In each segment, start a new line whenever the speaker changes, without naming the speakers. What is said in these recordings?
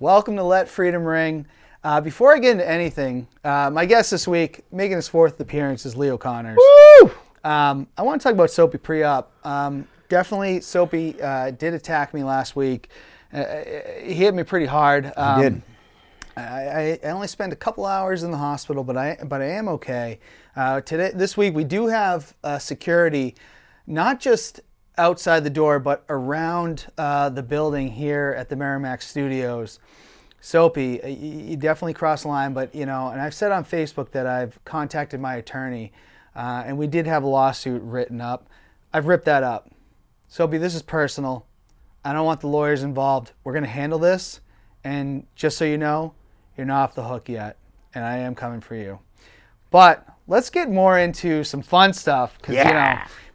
Welcome to Let Freedom Ring. Before I get into anything, my guest this week, making his fourth appearance, is Leo Connors.
Woo!
I want to talk about Sopee Preap. Definitely, Sopee did attack me last week. He hit me pretty hard.
He did.
I only spent a couple hours in the hospital, but I am okay. This week, we do have security, not just outside the door, but around the building here at the Merrimack Studios. Sopee, you definitely crossed the line, but and I've said on Facebook that I've contacted my attorney, and we did have a lawsuit written up. I've ripped that up. Sopee, this is personal. I don't want the lawyers involved. We're going to handle this, and just so you know, you're not off the hook yet, and I am coming for you. But let's get more into some fun stuff, because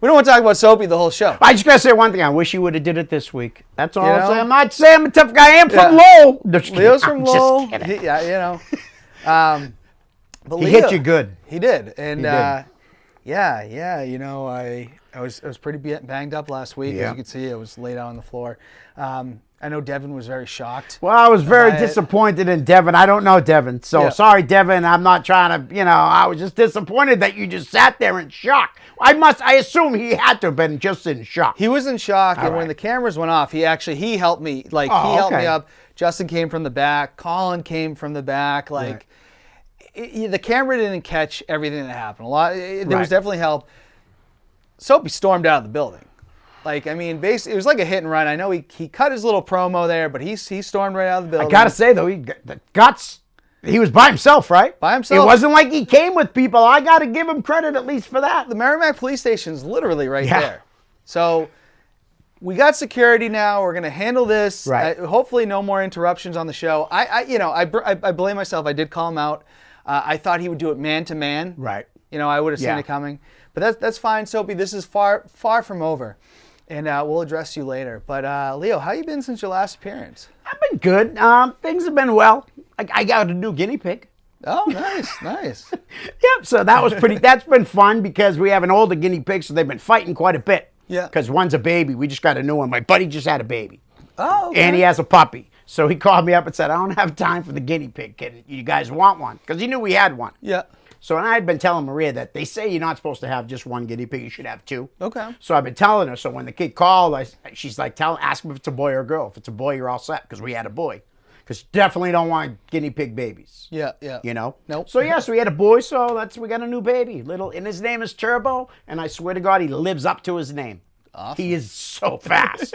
we don't want to talk about Sopee the whole show.
I just got to say one thing. I wish you would have did it this week. That's all I'm saying. I'm not saying I'm a tough guy. I am from Lowell.
Leo's from Lowell.
But
he
Leo, hit you good.
He did. And
he did.
I was pretty banged up last week. As you can see, I was laid out on the floor. I know Devin was very shocked.
Well, I was very disappointed in Devin. I don't know Devin. So sorry, Devin. I'm not trying to, I was just disappointed that you just sat there in shock. I assume he had to have been just in shock.
He was in shock, and when the cameras went off, he helped me. He helped me up. Justin came from the back. Colin came from the back. The camera didn't catch everything that happened. There was definitely help. Sopee stormed out of the building. Basically, it was like a hit and run. I know he cut his little promo there, but he stormed right out of the building.
I gotta say though, he was by himself, right?
By himself.
It wasn't like he came with people. I gotta give him credit at least for that.
The Merrimack Police Station is literally right there. So we got security now. We're gonna handle this.
Right.
Hopefully, no more interruptions on the show. I blame myself. I did call him out. I thought he would do it man to man.
Right.
I would have seen it coming. But that's fine, Sopee. This is far from over. And we'll address you later. But Leo, how you been since your last appearance?
I've been good. Things have been well. I got a new guinea pig.
Oh, nice.
Yep. So that's been fun because we have an older guinea pig, so they've been fighting quite a bit.
Yeah.
Because one's a baby. We just got a new one. My buddy just had a baby.
Oh, okay.
And he has a puppy. So he called me up and said, I don't have time for the guinea pig. You guys want one? Because he knew we had one.
Yeah.
So I had been telling Maria that they say you're not supposed to have just one guinea pig, you should have two.
Okay.
So I've been telling her. So when the kid called, she's like, ask him if it's a boy or a girl. If it's a boy, you're all set, because we had a boy. Because definitely don't want guinea pig babies.
Yeah.
Nope. So we had a boy, so we got a new baby. And his name is Turbo, and I swear to God, he lives up to his name.
Awesome.
He is so fast.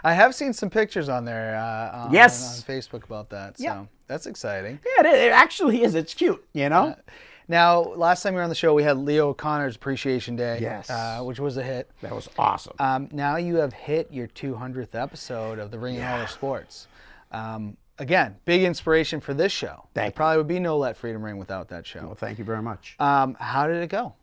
I have seen some pictures on there on Facebook about that. So that's exciting.
Yeah, it actually is. It's cute,
Now, last time you were on the show, we had Leo Connors Appreciation Day, which was a hit.
That was awesome.
Now you have hit your 200th episode of the Ring and Roller Sports. Again, big inspiration for this show. There probably would be no Let Freedom Ring without that show.
Well, thank you very much.
How did it go?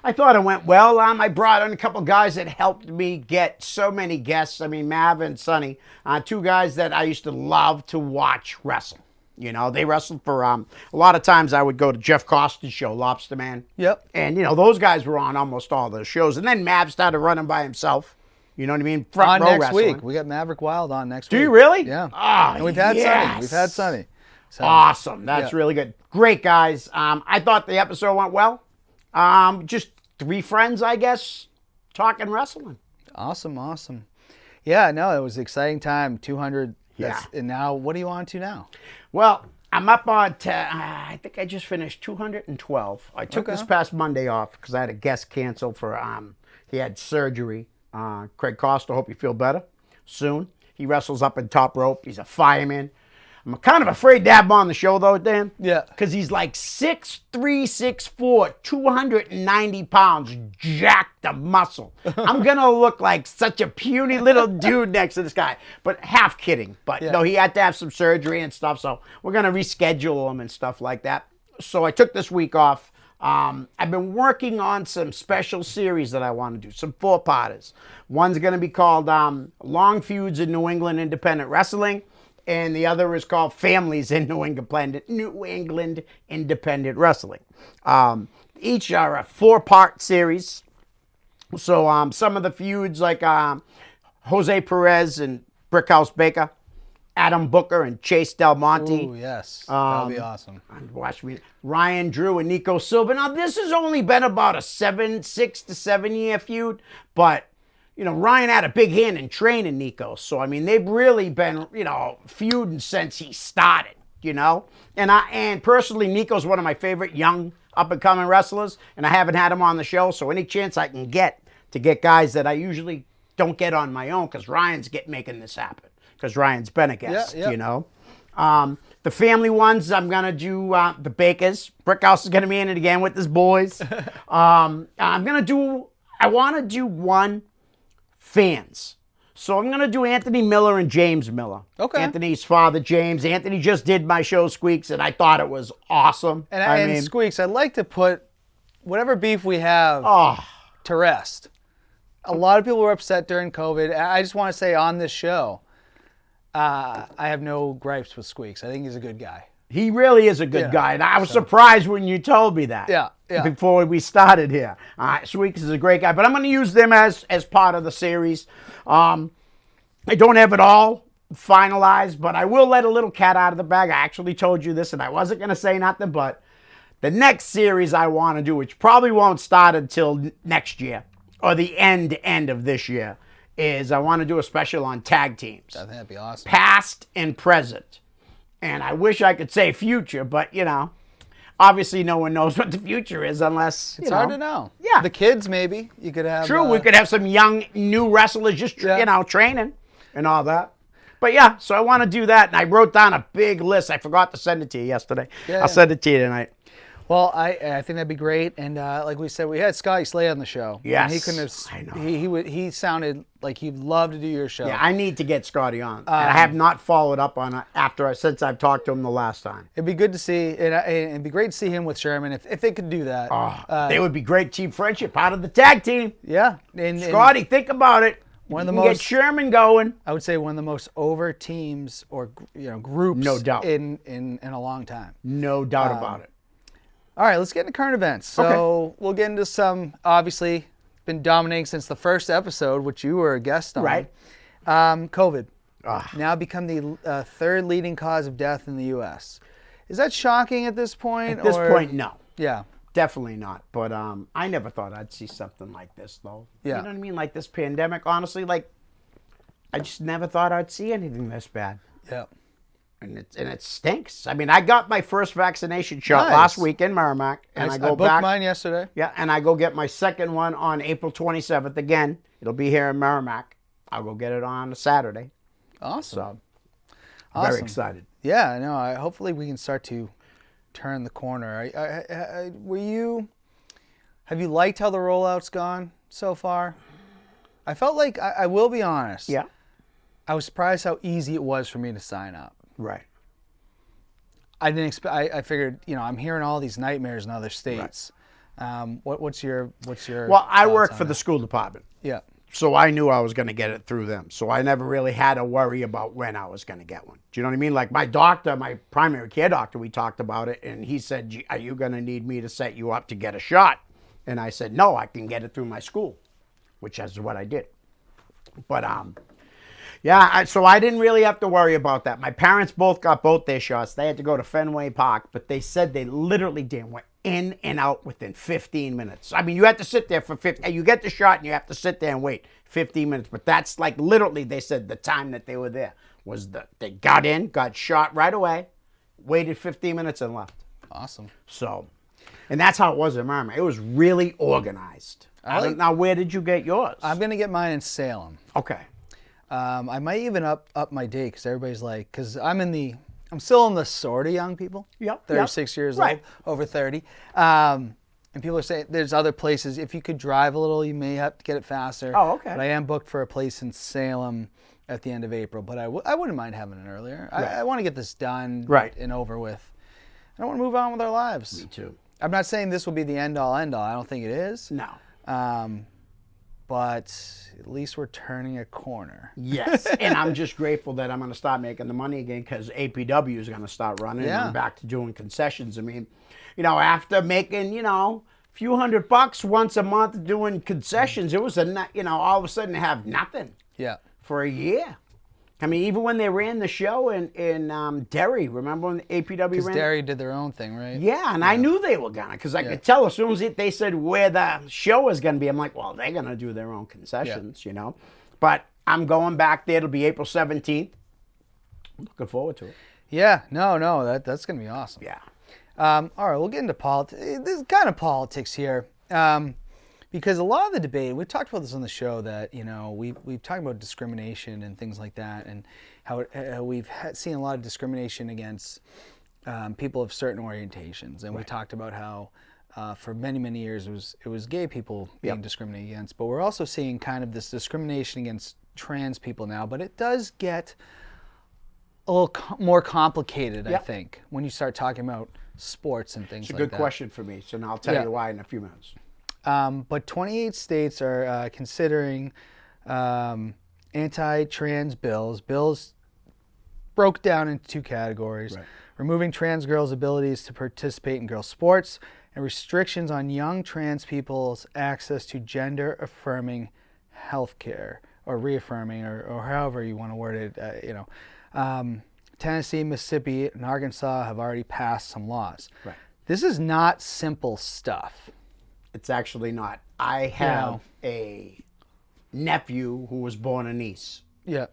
I thought it went well. I brought in a couple guys that helped me get so many guests. Mav and Sonny, two guys that I used to love to watch wrestle. They wrestled for, a lot of times I would go to Jeff Costa's show, Lobster Man.
Yep.
And, those guys were on almost all the shows. And then Mav started running by himself. You know what I mean? Front row
next
wrestling.
week. We got Maverick Wild on next week.
Do you really?
Yeah.
Oh,
and we've had Sonny. We've had Sonny. So,
awesome. That's really good. Great guys. I thought the episode went well. Just three friends, I guess, talking wrestling.
Awesome. Yeah, no, it was an exciting time. 200.
Yeah.
And now, what are you on to now?
Well, I'm up on, I think I just finished 212. I took this past Monday off because I had a guest cancel for, he had surgery. Craig Costa, hope you feel better soon. He wrestles up in top rope. He's a fireman. I'm kind of afraid to have him on the show, though, Dan.
Yeah.
Because he's like 6'3", 6'4", 290 pounds, jacked of muscle. I'm going to look like such a puny little dude next to this guy. But half kidding. But no, he had to have some surgery and stuff, so we're going to reschedule him and stuff like that. So I took this week off. I've been working on some special series that I want to do, some 4-parters. One's going to be called Long Feuds in New England Independent Wrestling. And the other is called Families in New England Independent Wrestling. Each are a 4-part series. So some of the feuds like Jose Perez and Brickhouse Baker Adam Booker and Chase Del Monte.
Ooh, yes. That would be awesome.
Watch me. Ryan Drew and Nico Silva. Now, this has only been about a 6 to 7 year feud, but, you know, Ryan had a big hand in training Nico. So, I mean, they've really been, you know, feuding since he started, you know? And personally, Nico's one of my favorite young up-and-coming wrestlers, and I haven't had him on the show, so any chance I can get to get guys that I usually don't get on my own, because Ryan's making this happen, because Ryan's been a guest, you know? The family ones, I'm going to do the Bakers. Brickhouse is going to be in it again with his boys. I want to do one fans. So I'm going to do Anthony Miller and James Miller.
Okay.
Anthony's father, James. Anthony just did my show, Squeaks, and I thought it was awesome.
And Squeaks, I'd like to put whatever beef we have to rest. A lot of people were upset during COVID. I just want to say on this show, I have no gripes with Squeaks. I think he's a good guy.
He really is a good guy, and I was surprised when you told me that.
Yeah.
Before we started here. Sweeks is a great guy, but I'm going to use them as part of the series. I don't have it all finalized, but I will let a little cat out of the bag. I actually told you this, and I wasn't going to say nothing, but the next series I want to do, which probably won't start until next year, or the end of this year, is I want to do a special on tag teams.
I think that'd be awesome.
Past and present. And I wish I could say future, but, you know, obviously no one knows what the future is unless,
It's hard to know.
Yeah.
The kids, maybe. You could have...
True, we could have some young, new wrestlers just, you know, training and all that. But, yeah, so I want to do that. And I wrote down a big list. I forgot to send it to you yesterday. I'll send it to you tonight.
Well, I think that'd be great, and like we said, we had Scotty Slay on the show.
Yes,
and he couldn't have. I know. He sounded like he'd love to do your show.
Yeah, I need to get Scotty on. And I have not followed up on it since I've talked to him the last time.
It'd be good to see, and it'd be great to see him with Sherman if they could do that.
They would be great team friendship, part of the tag team.
Yeah,
Scotty, think about it.
One of the
most get Sherman going.
I would say one of the most over teams or groups,
no doubt,
in a long time.
No doubt about it.
All right, let's get into current events. So we'll get into some, obviously, been dominating since the first episode, which you were a guest on.
Right.
COVID. Now become the third leading cause of death in the U.S. Is that shocking at this point?
At this point, no.
Yeah.
Definitely not. But I never thought I'd see something like this, though.
Yeah.
You know what I mean? Like this pandemic, honestly, like, I just never thought I'd see anything this bad.
Yeah.
And it stinks. I mean, I got my first vaccination shot last week in Merrimack, and I go
booked
back.
Mine yesterday.
Yeah, and I go get my second one on April 27th again. It'll be here in Merrimack. I'll go get it on a Saturday.
Awesome.
So, very excited.
Yeah, no. Hopefully, we can start to turn the corner. Have you liked how the rollout's gone so far? I felt like I will be honest.
Yeah.
I was surprised how easy it was for me to sign up.
Right.
I didn't expect. I figured, I'm hearing all these nightmares in other states. Right. What's your?
Well, I work for the school department.
Yeah.
So I knew I was going to get it through them. So I never really had to worry about when I was going to get one. Do you know what I mean? Like my doctor, my primary care doctor, we talked about it, and he said, "Are you going to need me to set you up to get a shot?" And I said, "No, I can get it through my school," which is what I did. But yeah, so I didn't really have to worry about that. My parents both got both their shots. They had to go to Fenway Park, but they said they literally went in and out within 15 minutes. I mean, you had to sit there for 15. You get the shot and you have to sit there and wait 15 minutes. But that's like literally, they said the time that they were there was they got in, got shot right away, waited 15 minutes and left.
Awesome.
So, and that's how it was in Merrimack. It was really organized. Now, where did you get yours?
I'm going to get mine in Salem.
Okay.
I might even up my date because everybody's like, because I'm still in the sort of young people.
Yep.
36 years old, over 30. And people are saying there's other places. If you could drive a little, you may have to get it faster.
Oh, okay.
But I am booked for a place in Salem at the end of April. But I wouldn't mind having it earlier. Right. I want to get this done and over with. I want to move on with our lives.
Me too.
I'm not saying this will be the end-all, end-all. I don't think it is.
No.
But at least we're turning a corner.
Yes, and I'm just grateful that I'm going to start making the money again because APW is going to start running and I'm back to doing concessions. I mean, after making, a few $100 once a month doing concessions, it was all of a sudden to have nothing.
Yeah.
For a year. I mean, even when they ran the show in Derry, remember when the APW
Because
ran?
Derry did their own thing, right?
Yeah, and I knew they were gonna, because I could tell as soon as they said where the show was gonna be, I'm like, well, they're gonna do their own concessions, you know. But I'm going back there. It'll be April 17th. I'm looking forward to it.
Yeah, no, that's gonna be awesome.
Yeah.
All right, we'll get into politics. This kind of politics here, because a lot of the debate, we've talked about this on the show, that we've talked about discrimination and things like that, and how we've seen a lot of discrimination against people of certain orientations, and we talked about how for many years it was gay people being discriminated against, but we're also seeing kind of this discrimination against trans people now, but it does get a little more complicated, I think, when you start talking about sports and things like that.
It's a good question for me, so now I'll tell you why in a few minutes.
But 28 states are considering anti-trans bills. Bills broke down into two categories: removing trans girls' abilities to participate in girls' sports, and restrictions on young trans people's access to gender-affirming health care, or reaffirming, or however you want to word it. Tennessee, Mississippi, and Arkansas have already passed some laws.
Right.
This is not simple stuff.
It's actually not. I have a nephew who was born a niece.
Yeah.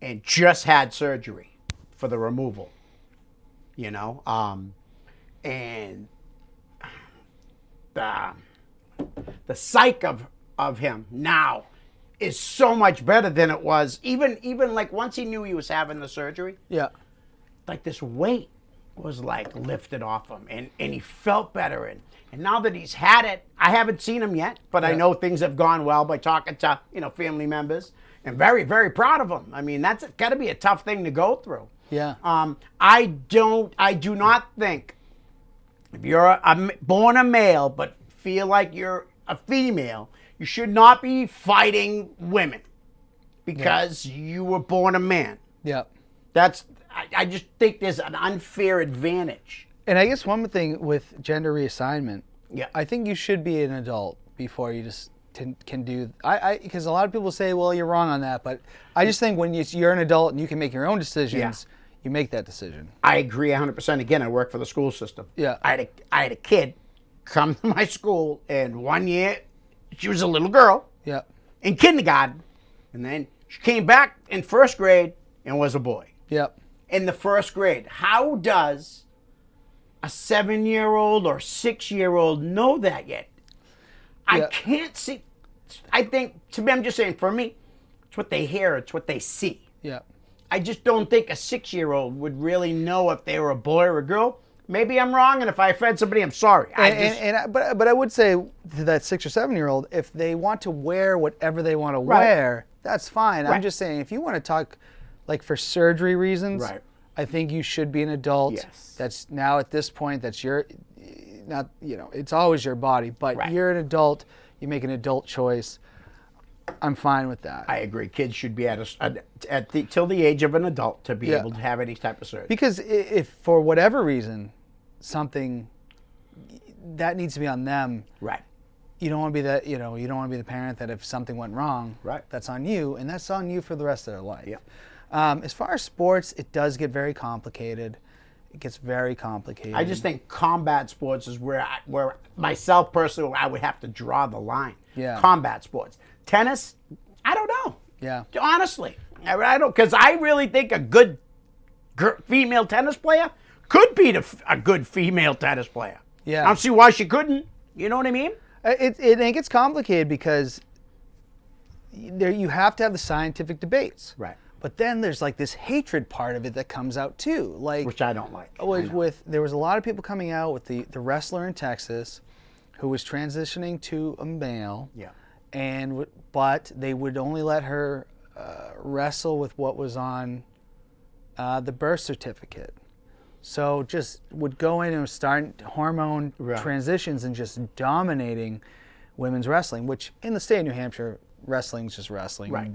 And just had surgery for the removal. And the psyche of him now is so much better than it was. Even like once he knew he was having the surgery.
Yeah.
Like this weight was like lifted off him, and he felt better. And now that he's had it, I haven't seen him yet, but I know things have gone well by talking to family members, and very, very proud of him. I mean, that's got to be a tough thing to go through.
Yeah.
I do not think if you're born a male but feel like you're a female, you should not be fighting women because you were born a man.
Yeah.
I just think there's an unfair advantage.
And I guess one thing with gender reassignment,
Yeah.
I think you should be an adult before you just can do. Because a lot of people say, well, you're wrong on that, but I just think when you're an adult and you can make your own decisions, you make that decision.
I agree 100%. Again, I work for the school system.
Yeah.
I had a kid come to my school, and one year she was a little girl.
Yeah.
In kindergarten, and then she came back in first grade and was a boy.
Yep.
In the first grade. How does a 7-year-old or 6-year-old know that yet? I can't see. I think, to me, I'm just saying, for me, it's what they hear, it's what they see.
Yeah.
I just don't think a 6-year-old would really know if they were a boy or a girl. Maybe I'm wrong, and if I offend somebody, I'm sorry.
But I would say to that 6 or 7-year-old, if they want to wear whatever they want to wear, that's fine. I'm just saying, if you want to talk like for surgery reasons, I think you should be an adult.
Yes.
That's now at this point, that's it's always your body, but you're an adult, you make an adult choice. I'm fine with that.
I agree. Kids should be till the age of an adult to be able to have any type of surgery.
Because if for whatever reason, something that needs to be on them.
Right.
You don't want to be that, you don't want to be the parent that if something went wrong, that's on you, and that's on you for the rest of their life.
Yeah.
As far as sports, it does get very complicated. It gets very complicated.
I just think combat sports is where myself personally, I would have to draw the line.
Yeah.
Combat sports. Tennis, I don't know.
Yeah.
Honestly, I don't, because I really think a good female tennis player could beat a good female tennis player.
Yeah.
I don't see why she couldn't. You know what I mean?
It gets complicated because you have to have the scientific debates.
Right.
But then there's like this hatred part of it that comes out too. Like,
which I don't like.
There was a lot of people coming out with the wrestler in Texas who was transitioning to a male.
Yeah.
But they would only let her wrestle with what was on the birth certificate. So just would go in and start hormone transitions and just dominating women's wrestling, which in the state of New Hampshire, wrestling is just wrestling.
Right.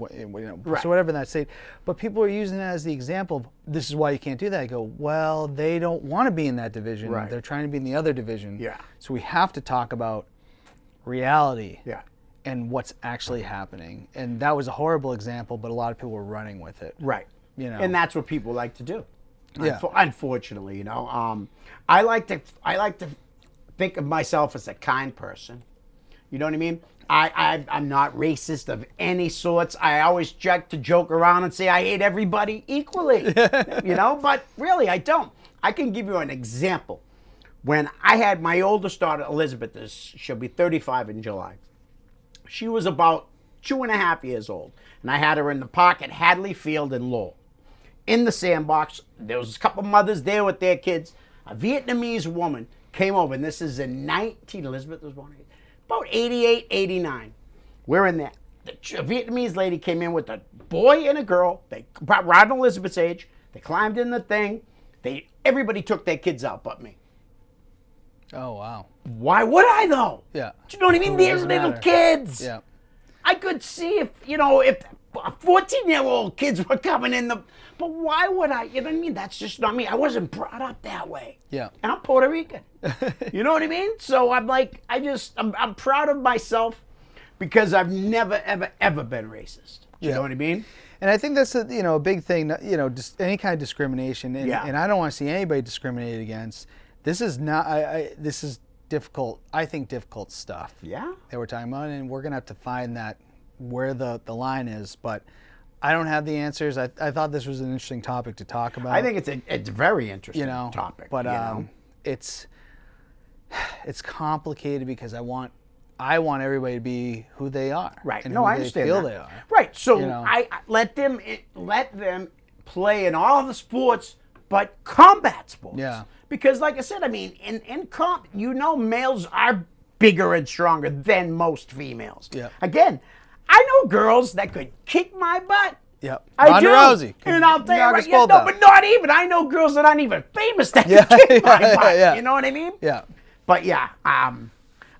So whatever that state. But people are using that as the example of this is why you can't do that. I go, well, they don't want to be in that division.
Right.
They're trying to be in the other division.
Yeah.
So we have to talk about reality.
Yeah.
And what's actually happening. And that was a horrible example, but a lot of people were running with it.
Right.
You know,
And that's what people like to do.
Yeah.
Unfortunately, you know. I like to think of myself as a kind person. You know what I mean? I'm not racist of any sorts. I always like to joke around and say I hate everybody equally. You know, but really I don't. I can give you an example. When I had my oldest daughter, Elizabeth, she'll be 35 in July. She was about 2.5 years old. And I had her in the park at Hadley Field in Lowell. In the sandbox, there was a couple mothers there with their kids. A Vietnamese woman came over, and this is in Elizabeth was born about 88, 89. We're in there. The Vietnamese lady came in with a boy and a girl. They around Elizabeth's age. They climbed in the thing. Everybody took their kids out but me.
oh wow,
Why would I though?
yeah.
Do you know what I mean? They're
Doesn't
little
matter.
kids.
Yeah,
I could see if 14-year-old kids were coming in but why would I? You know what I mean? That's just not me. I wasn't brought up that way.
yeah.
And I'm Puerto Rican. You know what I mean? So I'm like, I'm proud of myself because I've never, ever, ever been racist. You know what I mean?
And I think that's a big thing. Just any kind of discrimination, and,
Yeah.
and I don't want to see anybody discriminated against. This is not. This is difficult. I think difficult stuff.
Yeah.
That we're talking about, and we're gonna have to find that where the line is. But I don't have the answers. I thought this was an interesting topic to talk about.
I think it's a very interesting
you
topic.
but it's complicated because I want everybody to be who they are.
Right.
And
No,
who
I understand
they feel
that.
they are.
Right. So
You know.
I let them play in all the sports, but combat sports.
Yeah.
Because, like I said, I mean, in comp, males are bigger and stronger than most females.
Yeah.
Again, I know girls that could kick my butt.
Yep.
I
Ronda
do.
Rousey.
And I'll tell you
Knock
right
us
now,
both out.
but not even. I know girls that aren't even famous that
Yeah,
can kick my
yeah,
butt.
yeah.
You know what I mean?
Yeah.
But yeah,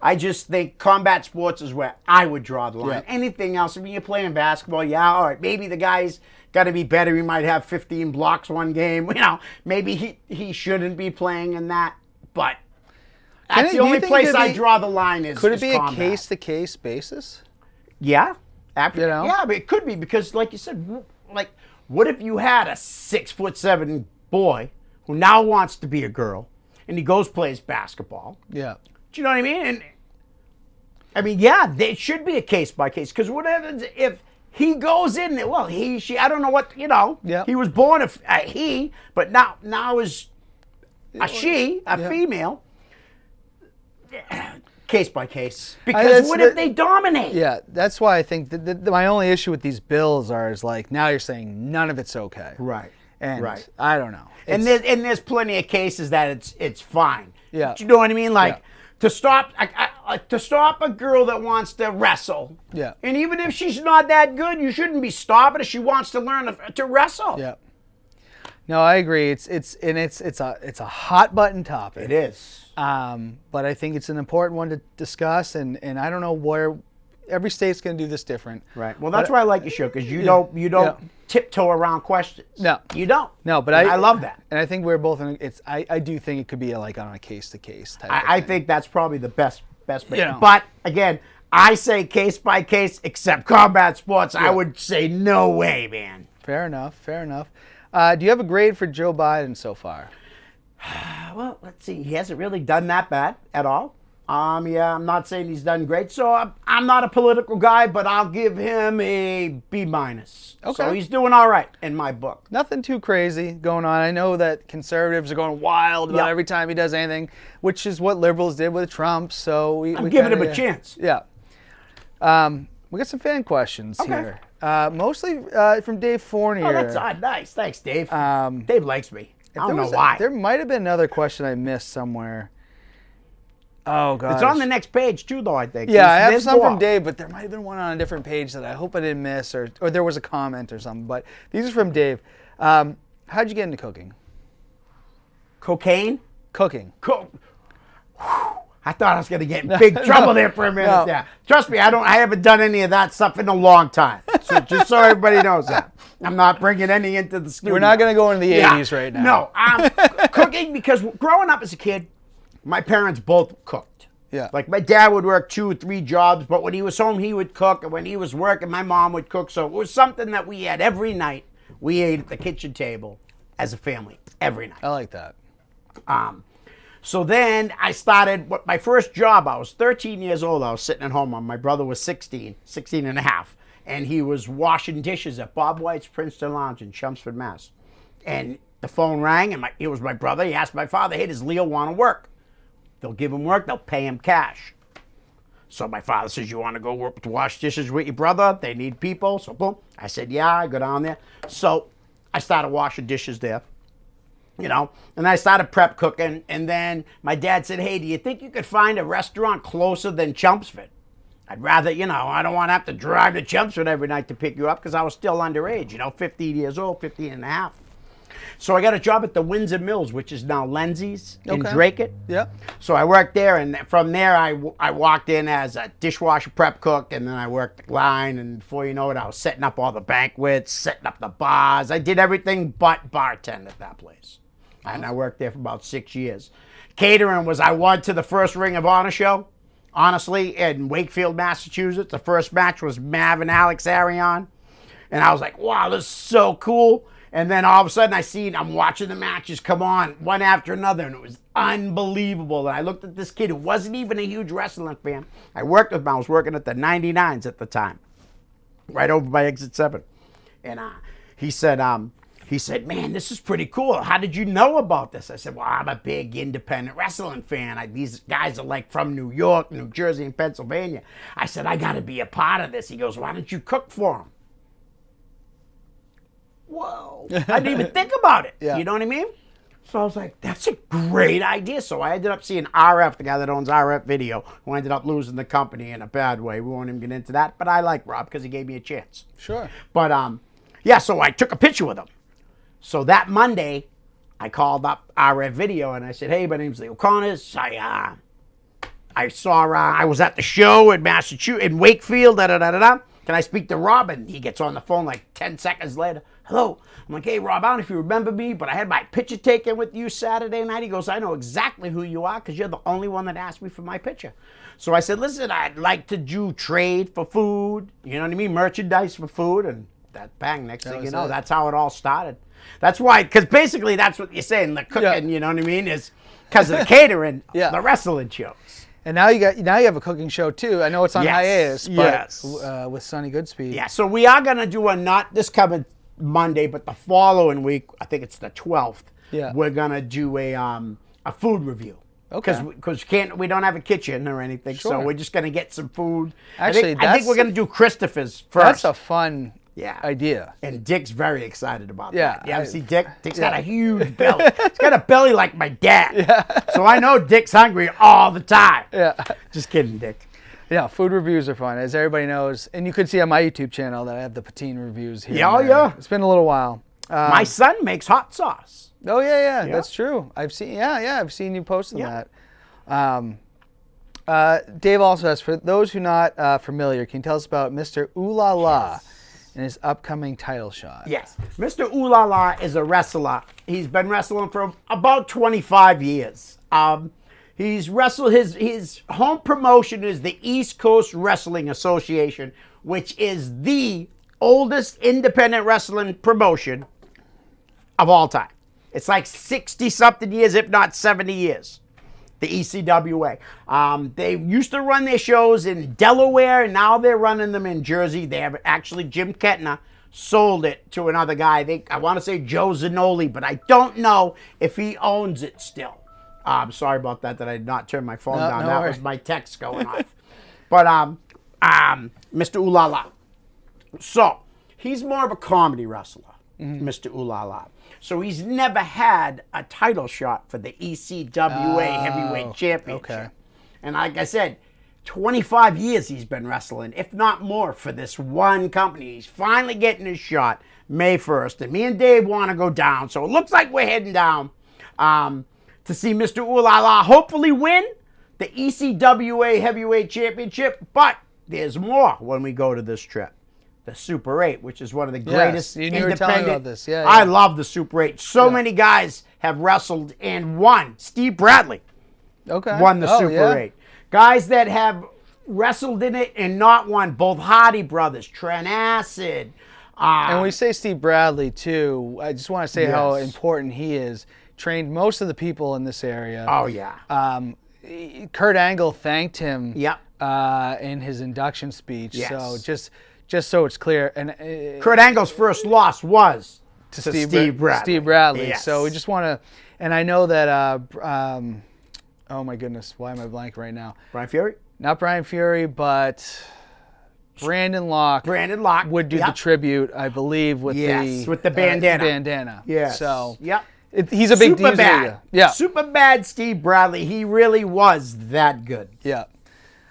I just think combat sports is where I would draw the line.
Yeah.
Anything else, I mean, you're playing basketball, yeah, all right, maybe the guy's got to be better. He might have 15 blocks one game. Maybe he shouldn't be playing in that. But that's the
do you
only
think
place
it'd
I
be-
draw the line is
Could it be
combat.
a case-to-case basis?
Yeah.
You know?
Yeah, but it could be because, like you said, what if you had a 6'7" boy who now wants to be a girl and he plays basketball?
Yeah.
Do you know what I mean? And I mean, yeah, there should be a case by case because what happens if he goes in there? Well, she, I don't know what,
Yeah.
he was born a he, but now is a she, a female. Case by case. Because
that's
what
the-
if they dominate?
Yeah, that's why I think my only issue with these bills is like now you're saying none of it's okay.
Right.
And
Right.
I don't know.
And there's plenty of cases that it's fine.
Yeah.
Do you know what I mean? Like
Yeah.
to stop a girl that wants to wrestle.
Yeah.
And even if she's not that good, you shouldn't be stopping if she wants to learn to wrestle.
Yeah. No, I agree. It's a hot button topic.
It is.
But I think it's an important one to discuss, and I don't know where every state's going to do this different.
Right. Well, that's why I like your show because you don't tiptoe around questions.
No.
You don't.
No, but
I love that.
And I think we're both in. I do think it could be on a case to case type.
I
of thing.
think that's probably the best.
Yeah.
But again, I say case by case, except combat sports. I would say no way, man.
Fair enough. Fair enough. Do you have a grade for Joe Biden so far?
Well, let's see. He hasn't really done that bad at all. Yeah, I'm not saying he's done great. So I'm not a political guy, but I'll give him a B-.
Okay.
So he's doing all right in my book.
Nothing too crazy going on. I know that conservatives are going wild about
Yep.
every time he does anything, which is what liberals did with Trump. So
I'm giving him a chance.
Yeah. We got some fan questions
Okay.
here. Mostly from Dave Fournier.
Oh, that's odd. Nice. Thanks, Dave.
Um,
Dave likes me. I don't know
was
why.
There might have been another question I missed somewhere. Oh, God.
It's on the next page, too, though, I think.
Yeah, I have
There's
some
more.
from Dave, but there might have been one on a different page that I hope I didn't miss, or there was a comment or something. But these are from Dave. How'd you get into cooking?
Cocaine?
Cooking.
I thought I was going to get in big trouble there for a minute.
No.
Yeah, trust me, I haven't done any of that stuff in a long time. So just so everybody knows that, I'm not bringing any into the studio.
We're not going to go into the 80s right now.
No, I'm cooking because growing up as a kid, my parents both cooked.
Yeah.
Like my dad would work 2 or 3 jobs, but when he was home, he would cook, and when he was working, my mom would cook. So it was something that we had every night. We ate at the kitchen table as a family every night.
I like that.
So then I started my first job. I was 13 years old. I was sitting at home. My brother was 16 and a half. And he was washing dishes at Bob White's Princeton Lounge in Chelmsford, Mass. And the phone rang, and it was my brother. He asked my father, hey, does Leo want to work? They'll give him work. They'll pay him cash. So my father says, you want to go work to wash dishes with your brother? They need people. So boom. I said, yeah, I go down there. So I started washing dishes there. And I started prep cooking, and then my dad said, hey, do you think you could find a restaurant closer than Chelmsford? I'd rather, I don't want to have to drive to Chelmsford every night to pick you up because I was still underage, 15 years old, 15 and a half. So I got a job at the Windsor Mills, which is now Lindsay's in Drake.
Yep.
So I worked there, and from there I walked in as a dishwasher prep cook, and then I worked the line, and before you know it, I was setting up all the banquets, setting up the bars. I did everything but bartend at that place. And I worked there for about 6 years. Catering I won to the first Ring of Honor show, honestly, in Wakefield, Massachusetts. The first match was Mav and Alex Arion. And I was like, wow, this is so cool. And then all of a sudden I'm watching the matches come on one after another, and it was unbelievable. And I looked at this kid who wasn't even a huge wrestling fan. I worked with him. I was working at the 99s at the time, right over by Exit 7. And he said, man, this is pretty cool. How did you know about this? I said, well, I'm a big independent wrestling fan. These guys are like from New York, New Jersey, and Pennsylvania. I said, I got to be a part of this. He goes, why don't you cook for them? Whoa. I didn't even think about it.
Yeah.
You know what I mean? So I was like, that's a great idea. So I ended up seeing RF, the guy that owns RF Video, who ended up losing the company in a bad way. We won't even get into that. But I like Rob because he gave me a chance.
Sure.
But, so I took a picture with him. So that Monday, I called up RF Video and I said, hey, my name's Leo Connors. I saw, I was at the show in Massachusetts, in Wakefield, Can I speak to Rob? And he gets on the phone like 10 seconds later. Hello. I'm like, hey, Rob, I don't know if you remember me, but I had my picture taken with you Saturday night. He goes, I know exactly who you are because you're the only one that asked me for my picture. So I said, listen, I'd like to do trade for food, you know what I mean? Merchandise for food. And that bang, next thing you know, that's how it all started. That's why, because basically that's what you're saying, the cooking, you know what I mean, is because of the catering, the wrestling shows.
And now you have a cooking show too. I know it's on hiatus, but with Sonny Goodspeed.
Yeah, so we are going to do not this coming Monday, but the following week, I think it's the 12th, we're going to do a food review. Okay. Because we don't have a kitchen or anything, so we're just going to get some food.
Actually,
I think we're going to do Christopher's first.
That's a fun idea.
And Dick's very excited about
that.
You ever see Dick? Dick's got a huge belly. He's got a belly like my dad. So I know Dick's hungry all the time. Just kidding, Dick.
Yeah, food reviews are fun, as everybody knows. And you could see on my YouTube channel that I have the poutine reviews here. It's been a little while.
My son makes hot sauce.
Oh, yeah, that's true. I've seen you posting that. Dave also asks, for those who are not familiar, can you tell us about Mr. Ooh La La and his upcoming title shot?
Yes. Mr. Ooh La La is a wrestler. He's been wrestling for about 25 years. He's wrestled, his home promotion is the East Coast Wrestling Association, which is the oldest independent wrestling promotion of all time. It's like 60-something years, if not 70 years, the ECWA. They used to run their shows in Delaware, and now they're running them in Jersey. They have actually, Jim Kettner sold it to another guy. I want to say Joe Zanoli, but I don't know if he owns it still. I'm sorry about that I did not turn my phone down. That was my text going off. But Mr. Ooh La La. So, he's more of a comedy wrestler, Mr. Ooh La La. So he's never had a title shot for the ECWA Heavyweight Championship. Okay. And like I said, 25 years he's been wrestling, if not more, for this one company. He's finally getting his shot May 1st. And me and Dave want to go down. So it looks like we're heading down to see Mr. Ooh La La hopefully win the ECWA Heavyweight Championship. But there's more when we go to this trip. The Super 8, which is one of the greatest independent. You were telling about this. I love the Super 8. So many guys have wrestled and won. Steve Bradley won the Super 8. Guys that have wrestled in it and not won. Both Hardy brothers, Trent Acid,
And we say Steve Bradley too. I just want to say how
Yes.
important he is. Trained most of the people in this area.
Oh, yeah.
Kurt Angle thanked him
Yep.
in his induction speech.
Yes.
So just so it's clear, and
Kurt Angle's first loss was to
Steve
Bradley.
Steve Bradley.
Yes.
So we just want to, and I know that. Oh my goodness, why am I blank right now?
Brian Fury?
Not Brian Fury, but Brandon Locke.
Brandon Locke.
Would do the tribute, I believe, with
the bandana.
Bandana.
Yes.
So
Yep.
he's a big
Super
deal.
bad.
Yeah.
Super bad Steve Bradley. He really was that good.
Yeah.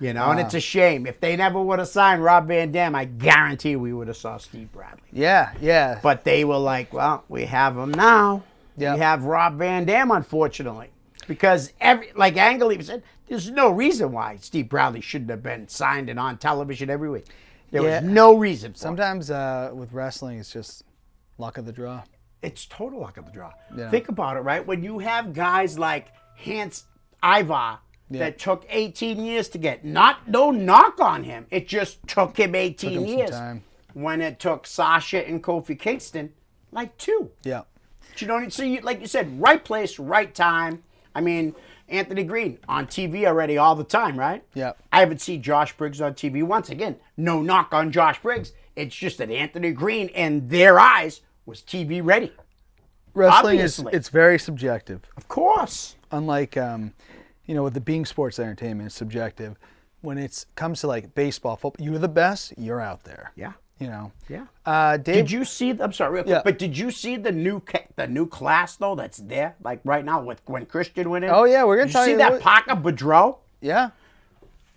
You know, and it's a shame. If they never would have signed Rob Van Dam, I guarantee we would have saw Steve Bradley.
Yeah. Yeah.
But they were like, well, we have him now.
Yeah.
We have Rob Van Dam, unfortunately. Because like Angle even said, there's no reason why Steve Bradley shouldn't have been signed and on television every week. There was no reason for it.
Sometimes with wrestling, it's just luck of the draw.
It's total luck of the draw.
Yeah.
Think about it, right? When you have guys like Hans Ivar that took 18 years to get, no knock on him. It just took him 18
Took him some
years.
time.
When it took Sasha and Kofi Kingston, like 2.
Yeah.
You know, so like you said, right place, right time. I mean, Anthony Green on TV already all the time, right?
Yeah.
I haven't seen Josh Briggs on TV once. Again, no knock on Josh Briggs. It's just that Anthony Green, in their eyes, was TV ready.
Wrestling
Obviously.
it's very subjective.
Of course.
Unlike with the being sports entertainment, it's subjective. When it comes to like baseball, football, you're the best, you're out there.
Yeah.
You know.
Yeah.
Dave,
Did you see? I'm sorry, real quick.
Yeah.
But did you see the new class though? That's there, like right now, with when Christian went in.
Oh, yeah, we're gonna
Did
tell
you
you
see that
what-
Parker Boudreaux?
Yeah.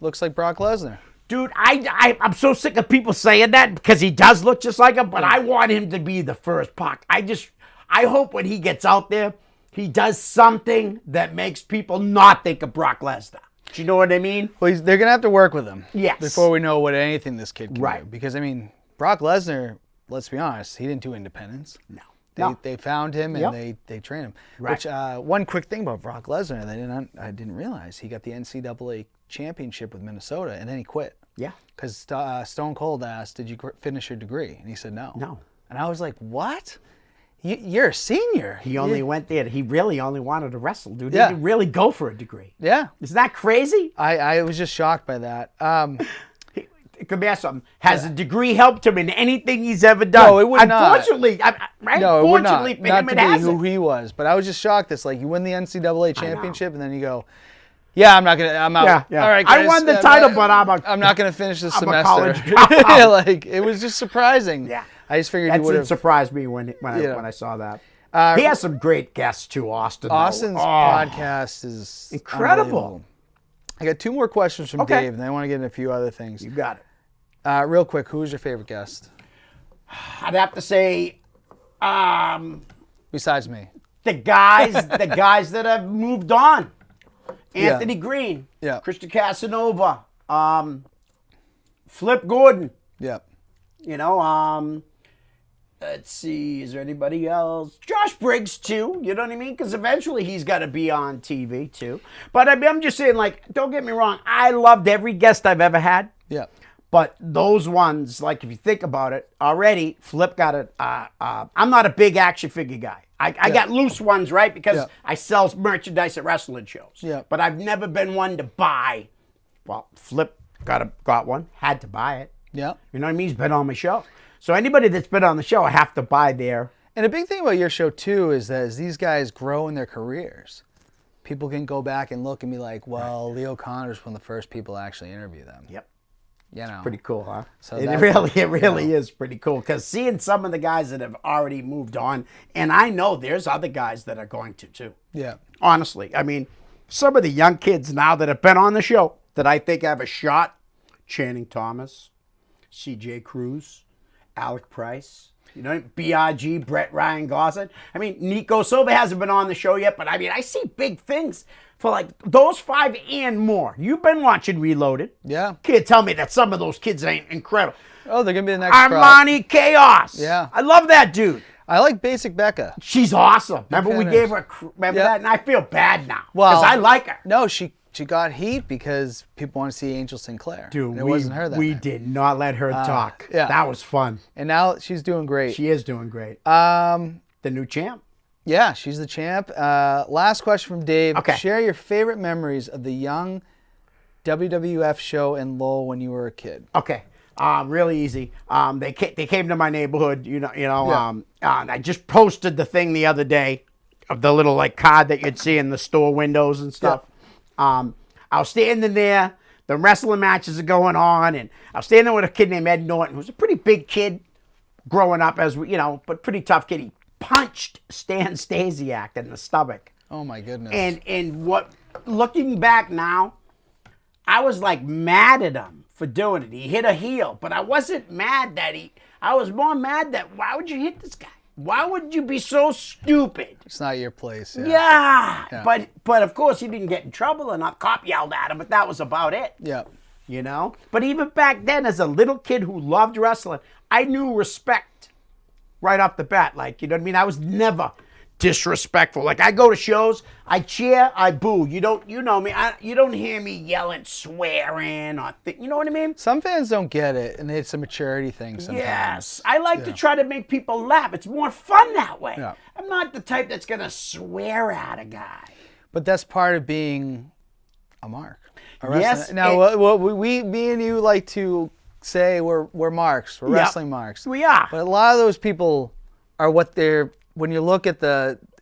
Looks like Brock Lesnar.
Dude, I'm so sick of people saying that because he does look just like him, but I want him to be the first Pac. I hope when he gets out there, he does something that makes people not think of Brock Lesnar. Do you know what I mean?
Well, they're gonna have to work with him.
Yes.
Before we know what anything this kid can
Right.
do. Because I mean, Brock Lesnar, let's be honest, he didn't do independence.
No.
They found him and they trained him.
Right.
Which one quick thing about Brock Lesnar that I didn't realize, he got the NCAA championship with Minnesota and then he quit.
Yeah.
Because Stone Cold asked, "Did you finish your degree?" And he said no.
No.
And I was like, "What? You're a senior."
He only went there. He really only wanted to wrestle, dude.
Yeah.
He didn't really go for a degree.
Yeah.
Isn't that crazy?
I was just shocked by that.
It could be asked something. Has a degree helped him in anything he's ever done?
No, it would not.
Unfortunately, right?
No, it would not.
Fortunately for
Not
him,
to
it
be
hasn't.
who he was. But I was just shocked. That's like you win the NCAA championship and then you go, "Yeah, I'm out.
Yeah.
All right,
I
guys,
won the title, but
I'm not going to finish this
I'm a
semester."
college dropout.
Like it was just surprising.
Yeah.
I just figured
That
you would
did
have.
surprise me when I saw that. He has some great guests too, Austin. though.
Austin's podcast is
Incredible.
unbelievable. I got 2 more questions from
Okay.
Dave, and then I want to get into a few other things.
You got it.
Real quick, who's your favorite guest
I'd have to say
besides me?
the guys that have moved on. Anthony Green,
Yeah.
Christian Casanova, Flip Gordon.
Yeah.
You know, let's see, is there anybody else? Josh Briggs too. You know what I mean? Because eventually he's got to be on TV too. But I'm just saying, like, don't get me wrong. I loved every guest I've ever had.
Yeah.
But those ones, like if you think about it, already Flip got it. I'm not a big action figure guy. I got loose ones, right? Because I sell merchandise at wrestling shows.
Yeah.
But I've never been one to buy. Well, Flip got one, had to buy it.
Yeah.
You know what I mean? He's been on my show. So anybody that's been on the show, I have to buy their.
And a big thing about your show too is that as these guys grow in their careers, people can go back and look and be like, "Well, Leo Connor's one of the first people to actually interview them."
Yep.
You know.
Pretty cool, huh?
So
it
that-
really is pretty cool because seeing some of the guys that have already moved on, and I know there's other guys that are going to too.
Yeah.
Honestly, I mean, some of the young kids now that have been on the show that I think have a shot: Channing Thomas, C.J. Cruz, Alec Price. You know, BRG, Brett Ryan Gosling. I mean, Nico Silva hasn't been on the show yet, but I mean, I see big things for like those 5 and more. You've been watching Reloaded.
Yeah.
Can't tell me that some of those kids ain't incredible.
Oh, they're gonna be the next crop.
Armani Chaos.
Yeah.
I love that dude.
I like Basic Becca.
She's awesome. Remember we
fan
gave
of-
her, remember
Yeah.
that? And I feel bad now.
Well,
Because I like her.
No, she she got heat because people want to see Angel Sinclair.
Dude,
it wasn't her that
we
night.
did not let her talk.
yeah.
That was fun.
And now she's doing great.
She is doing great.
The
new champ.
Yeah, she's the champ. Last question from Dave.
Okay.
Share your favorite memories of the young WWF show in Lowell when you were a kid.
Okay. Really easy. They came to my neighborhood. And I just posted the thing the other day of the little like card that you'd see in the store windows and stuff. I was standing there. The wrestling matches are going on, and I was standing there with a kid named Ed Norton, who was a pretty big kid growing up, but pretty tough kid. He punched Stan Stasiak in the stomach.
Oh my goodness.
And looking back now, I was like mad at him for doing it. He hit a heel, but I wasn't mad that I was more mad that why would you hit this guy? Why would you be so stupid?
It's not your place.
Yeah. But of course he didn't get in trouble and a cop yelled at him, but that was about it.
Yeah.
But even back then, as a little kid who loved wrestling, I knew respect right off the bat. Like, you know what I mean? I was never disrespectful. Like, I go to shows, I cheer, I boo. You know me. You don't hear me yelling, swearing, or you know what I mean?
Some fans don't get it, and it's a maturity thing sometimes.
Yes. I like to try to make people laugh. It's more fun that way.
Yeah.
I'm not the type that's going to swear at a guy.
But that's part of being a mark.
Yes.
Now, me and you like to say we're marks. We're wrestling marks.
We are.
But a lot of those people are what they're. When you look at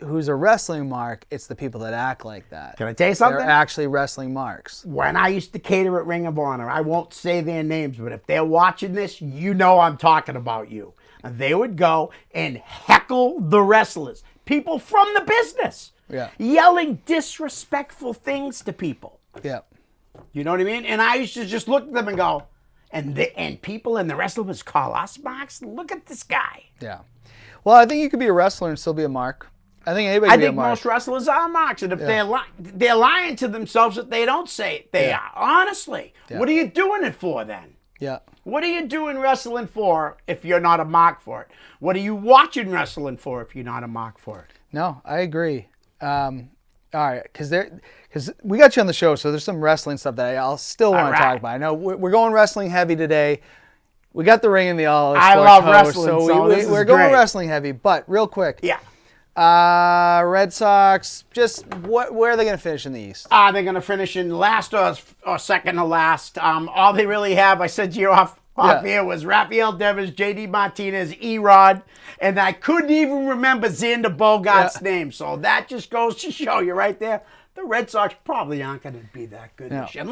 who's a wrestling mark, it's the people that act like that.
Can I tell you something?
They're actually wrestling marks.
When I used to cater at Ring of Honor, I won't say their names, but if they're watching this, you know I'm talking about you. And they would go and heckle the wrestlers, people from the business, yelling disrespectful things to people.
Yeah.
You know what I mean? And I used to just look at them and go, and people in the wrestlers call us marks? Look at this guy.
Yeah. Well, I think you could be a wrestler and still be a mark. I think anybody can be a mark.
Most wrestlers are marks, and if they're lying to themselves if they don't say it, they are. Honestly, what are you doing it for then?
Yeah.
What are you doing wrestling for if you're not a mark for it? What are you watching wrestling for if you're not a mark for it?
No, I agree. All right, because we got you on the show, so there's some wrestling stuff that I'll still want to talk about. I know we're going wrestling heavy today. We got the ring in the all.
I love wrestling, so
we're going wrestling heavy. But real quick, Red Sox. Just where are they going to finish in the East?
They're going to finish in last or second to last. All they really have, I said to you off here, was Rafael Devers, J.D. Martinez, Erod, and I couldn't even remember Xander Bogart's name. So that just goes to show you right there, the Red Sox probably aren't going to be that good this year.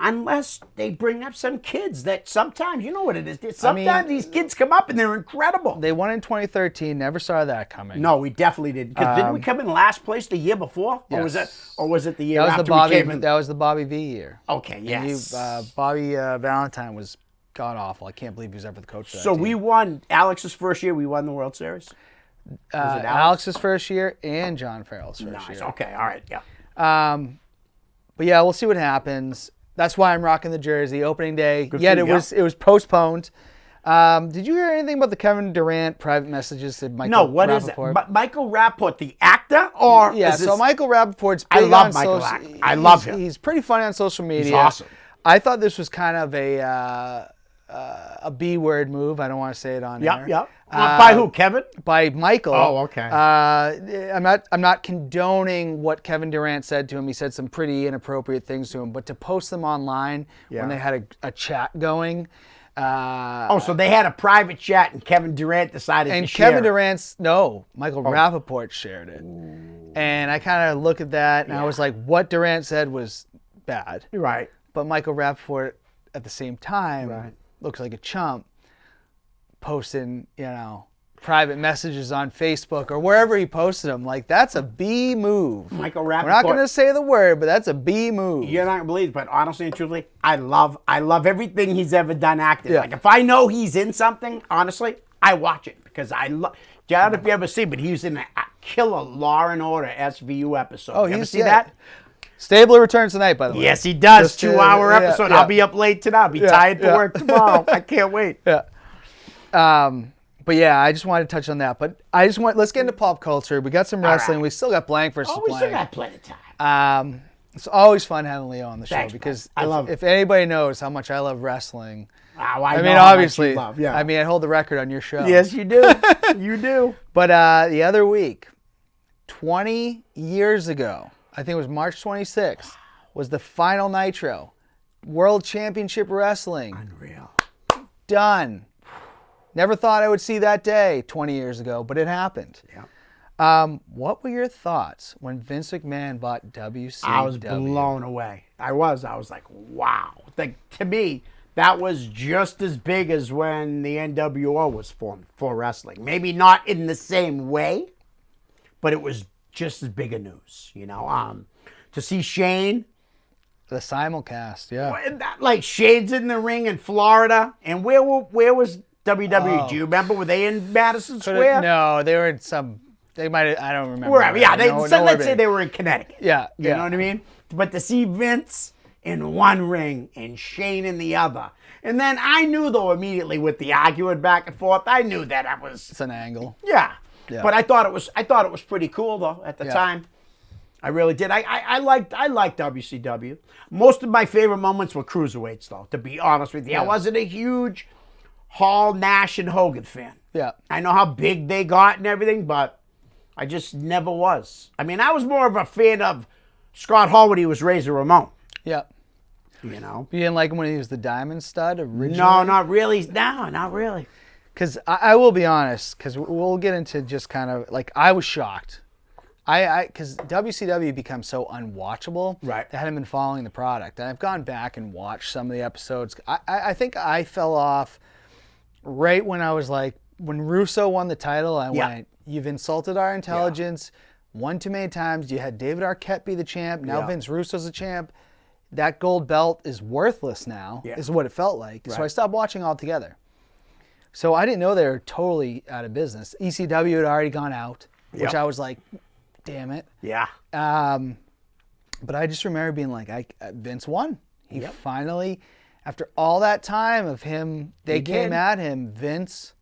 Unless they bring up some kids that sometimes, you know what it is. Sometimes these kids come up and they're incredible.
They won in 2013. Never saw that coming.
No, we definitely didn't. Because didn't we come in last place the year before?
Yes.
Or was it the year
after
we came in?
That was the Bobby V year.
Okay, yes.
Bobby Valentine was god awful. I can't believe he was ever the coach of that team.
We won Alex's first year. We won the World Series. Was it
Alex's first year and John Farrell's first year.
Okay, all right, yeah.
But yeah, we'll see what happens. That's why I'm rocking the jersey. Opening day. Yet it was postponed. Did you hear anything about the Kevin Durant private messages to Michael Rappaport?
No, what is it? Michael Rappaport, the actor? Or
so Michael Rappaport's big
I love
on
Michael
social.
I love him.
He's pretty funny on social media.
He's awesome.
I thought this was kind of a B-word move. I don't want to say it on air.
Yep. By who? Kevin?
By Michael.
Oh, okay.
I'm not condoning what Kevin Durant said to him. He said some pretty inappropriate things to him, but to post them online when they had a chat going.
So they had a private chat and Kevin Durant decided to share
Michael Rappaport shared it. Ooh. And I kind of look at that and I was like, what Durant said was bad.
Right.
But Michael Rappaport at the same time looks like a chump posting, private messages on Facebook or wherever he posted them. Like, that's a B move.
Michael Rappaport.
We're not going to say the word, but that's a B move.
You're not going to believe it, but honestly and truthfully, I love everything he's ever done acting. Yeah. Like, if I know he's in something, honestly, I watch it because I love. I don't know if you ever see, but he was in a killer Law and Order SVU episode. Oh, you ever see that?
Stabler returns tonight, by the way.
Yes, he does. 2-hour episode. I'll be up late tonight. I'll be tired to work tomorrow. I can't wait.
Yeah. But yeah, I just wanted to touch on that. But let's get into pop culture. We got some wrestling. Right. We still got blank versus blank.
We still got plenty of time.
It's always fun having Leo on the show
Thanks,
because
man. I love it.
if anybody knows how much I love wrestling,
Oh,
I
know
mean,
how much
obviously,
you love. Yeah.
I mean, I hold the record on your show.
Yes, you do. You do.
But the other week, 20 years ago, I think it was March 26th, was the final Nitro. World Championship Wrestling.
Unreal.
Done. Never thought I would see that day 20 years ago, but it happened.
Yeah.
What were your thoughts when Vince McMahon bought WCW?
I was blown away. I was like, wow. Like, to me, that was just as big as when the NWO was formed for wrestling. Maybe not in the same way, but it was just as big a news, you know. To see Shane,
The simulcast, yeah.
like Shane's in the ring in Florida, and where was WWE?
Oh.
Do you remember? Were they in Madison Square?
No, they were in some. They might. I don't remember.
Wherever. Yeah, let's say
they.
they were in Connecticut.
Yeah,
You know what I mean? But to see Vince in one ring and Shane in the other. And then I knew, though, immediately with the arguing back and forth, I knew that was...
It's an angle.
Yeah.
Yeah.
But I thought it was pretty cool, though, at the time. I really did. I liked WCW. Most of my favorite moments were cruiserweights, though, to be honest with you.
Yeah.
I wasn't a huge Hall, Nash, and Hogan fan.
Yeah.
I know how big they got and everything, but I just never was. I mean, I was more of a fan of Scott Hall when he was Razor Ramon.
Yeah.
You know?
You didn't like him when he was the Diamond Stud originally?
No, not really. No, not really.
Because I will be honest, because we'll get into just kind of, like, I was shocked. Because WCW become so unwatchable.
Right.
I hadn't been following the product. And I've gone back and watched some of the episodes. I think I fell off right when I was like, when Russo won the title, I went, you've insulted our intelligence one too many times. You had David Arquette be the champ. Now Vince Russo's the champ. That gold belt is worthless now, is what it felt like. Right. So I stopped watching altogether. So I didn't know they were totally out of business. ECW had already gone out, which I was like, damn it.
Yeah.
But I just remember being like, Vince won. He finally, after all that time of him, they came at him. Vince